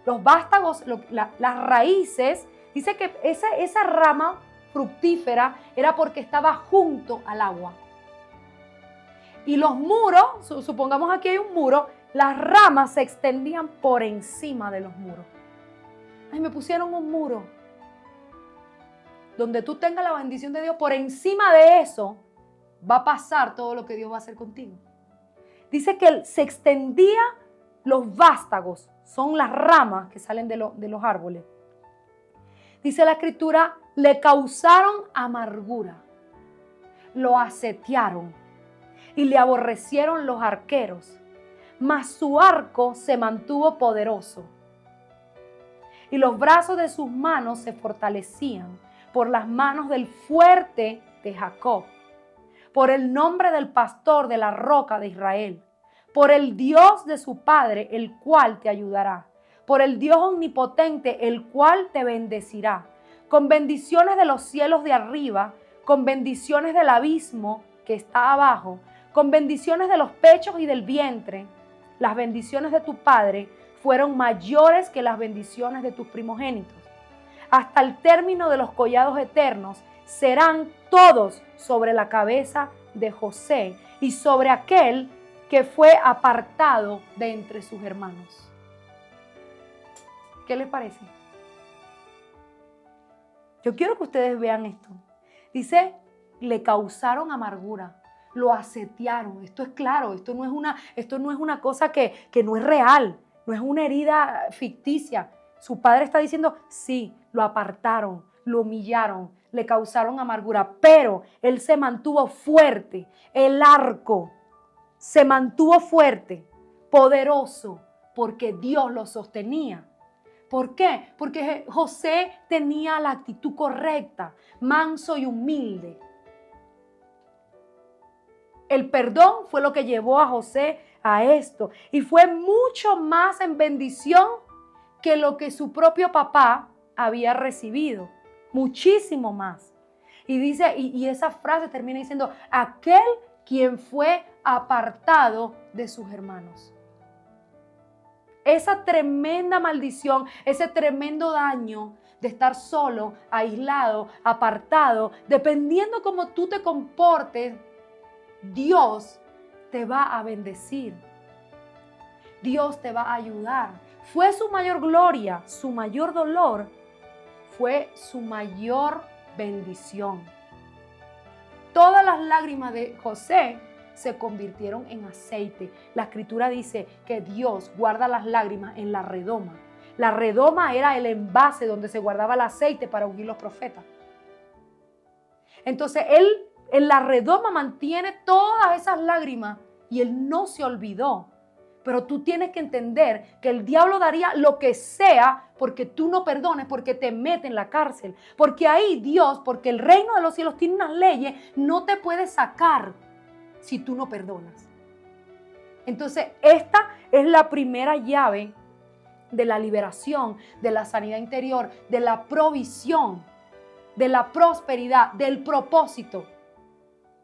Los vástagos, las raíces, dice que esa rama fructífera era porque estaba junto al agua. Y los muros, supongamos aquí hay un muro, las ramas se extendían por encima de los muros. Ay, me pusieron un muro. Donde tú tengas la bendición de Dios, por encima de eso va a pasar todo lo que Dios va a hacer contigo. Dice que se extendía los vástagos, son las ramas que salen de los árboles. Dice la escritura, le causaron amargura, lo asetearon y le aborrecieron los arqueros, mas su arco se mantuvo poderoso y los brazos de sus manos se fortalecían por las manos del fuerte de Jacob, por el nombre del pastor de la roca de Israel, por el Dios de su padre, el cual te ayudará, por el Dios omnipotente, el cual te bendecirá, con bendiciones de los cielos de arriba, con bendiciones del abismo que está abajo, con bendiciones de los pechos y del vientre. Las bendiciones de tu padre fueron mayores que las bendiciones de tus primogénitos. Hasta el término de los collados eternos serán todos sobre la cabeza de José y sobre aquel que fue apartado de entre sus hermanos. ¿Qué les parece? Yo quiero que ustedes vean esto. Dice, le causaron amargura, lo asetearon. Esto es claro, esto no es una cosa que no es real, no es una herida ficticia. Su padre está diciendo, sí, lo apartaron, lo humillaron, le causaron amargura, pero él se mantuvo fuerte, el arco se mantuvo fuerte, poderoso, porque Dios lo sostenía. ¿Por qué? Porque José tenía la actitud correcta, manso y humilde. El perdón fue lo que llevó a José a esto, y fue mucho más en bendición que lo que su propio papá había recibido, muchísimo más. Y dice, y esa frase termina diciendo, aquel quien fue apartado de sus hermanos. Esa tremenda maldición, ese tremendo daño de estar solo, aislado, apartado, dependiendo cómo tú te comportes, Dios te va a bendecir. Dios te va a ayudar. Fue su mayor gloria, su mayor dolor, fue su mayor bendición. Todas las lágrimas de José se convirtieron en aceite. La escritura dice que Dios guarda las lágrimas en la redoma. La redoma era el envase donde se guardaba el aceite para ungir los profetas. Entonces él en la redoma mantiene todas esas lágrimas y él no se olvidó. Pero tú tienes que entender que el diablo daría lo que sea porque tú no perdones, porque te mete en la cárcel. Porque ahí Dios, porque el reino de los cielos tiene unas leyes, no te puede sacar si tú no perdonas. Entonces, esta es la primera llave de la liberación, de la sanidad interior, de la provisión, de la prosperidad, del propósito.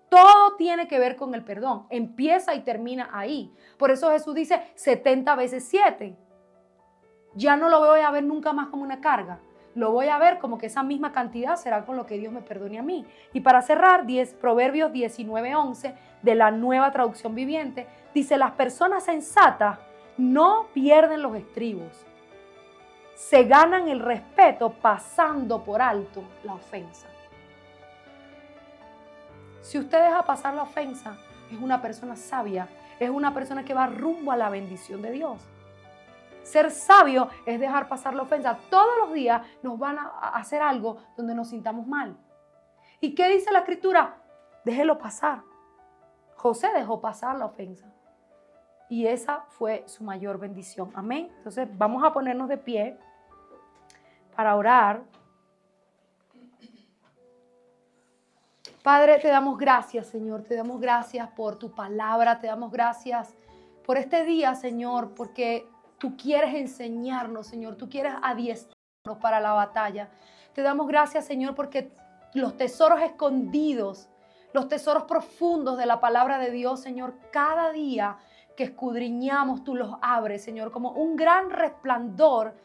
Todo tiene que ver con el perdón. Empieza y termina ahí. Por eso Jesús dice 70 veces 7. Ya no lo voy a ver nunca más como una carga. Lo voy a ver como que esa misma cantidad será con lo que Dios me perdone a mí. Y para cerrar, Proverbios 19:11 de la Nueva Traducción Viviente dice, las personas sensatas no pierden los estribos. Se ganan el respeto pasando por alto la ofensa. Si usted deja pasar la ofensa, es una persona sabia, es una persona que va rumbo a la bendición de Dios. Ser sabio es dejar pasar la ofensa. Todos los días nos van a hacer algo donde nos sintamos mal. ¿Y qué dice la escritura? Déjelo pasar. José dejó pasar la ofensa. Y esa fue su mayor bendición. Amén. Entonces vamos a ponernos de pie para orar. Padre, te damos gracias, Señor. Te damos gracias por tu palabra. Te damos gracias por este día, Señor, porque tú quieres enseñarnos, Señor. Tú quieres adiestrarnos para la batalla. Te damos gracias, Señor, porque los tesoros escondidos, los tesoros profundos de la palabra de Dios, Señor, cada día que escudriñamos, tú los abres, Señor, como un gran resplandor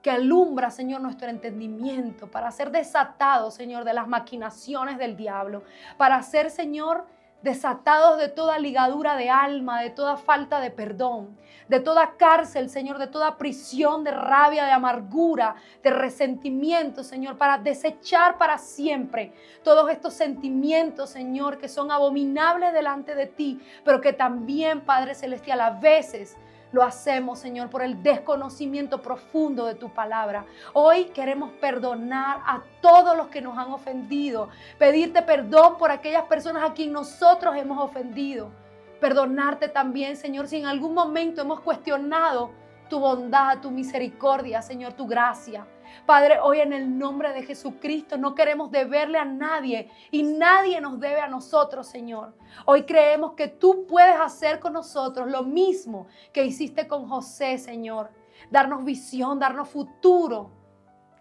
que alumbra, Señor, nuestro entendimiento para ser desatados, Señor, de las maquinaciones del diablo, para ser, Señor, desatados de toda ligadura de alma, de toda falta de perdón, de toda cárcel, Señor, de toda prisión de rabia, de amargura, de resentimiento, Señor, para desechar para siempre todos estos sentimientos, Señor, que son abominables delante de ti, pero que también, Padre Celestial, a veces lo hacemos, Señor, por el desconocimiento profundo de tu palabra. Hoy queremos perdonar a todos los que nos han ofendido, pedirte perdón por aquellas personas a quien nosotros hemos ofendido. Perdonarte también, Señor, si en algún momento hemos cuestionado tu bondad, tu misericordia, Señor, tu gracia. Padre, hoy en el nombre de Jesucristo no queremos deberle a nadie y nadie nos debe a nosotros, Señor. Hoy creemos que tú puedes hacer con nosotros lo mismo que hiciste con José, Señor. Darnos visión, darnos futuro.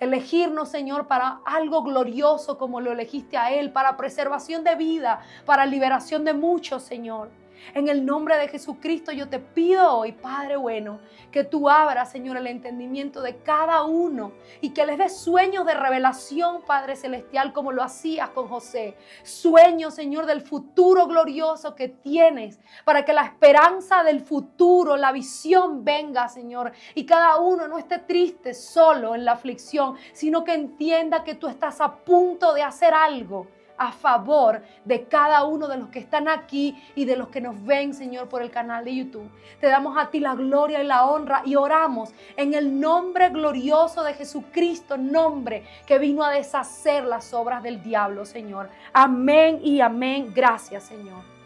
Elegirnos, Señor, para algo glorioso como lo elegiste a Él, para preservación de vida, para liberación de muchos, Señor. En el nombre de Jesucristo yo te pido hoy, Padre bueno, que tú abras, Señor, el entendimiento de cada uno y que les des sueños de revelación, Padre Celestial, como lo hacías con José. Sueños, Señor, del futuro glorioso que tienes, para que la esperanza del futuro, la visión venga, Señor, y cada uno no esté triste, solo en la aflicción, sino que entienda que tú estás a punto de hacer algo a favor de cada uno de los que están aquí y de los que nos ven, Señor, por el canal de YouTube. Te damos a ti la gloria y la honra y oramos en el nombre glorioso de Jesucristo, nombre que vino a deshacer las obras del diablo, Señor. Amén y amén. Gracias, Señor.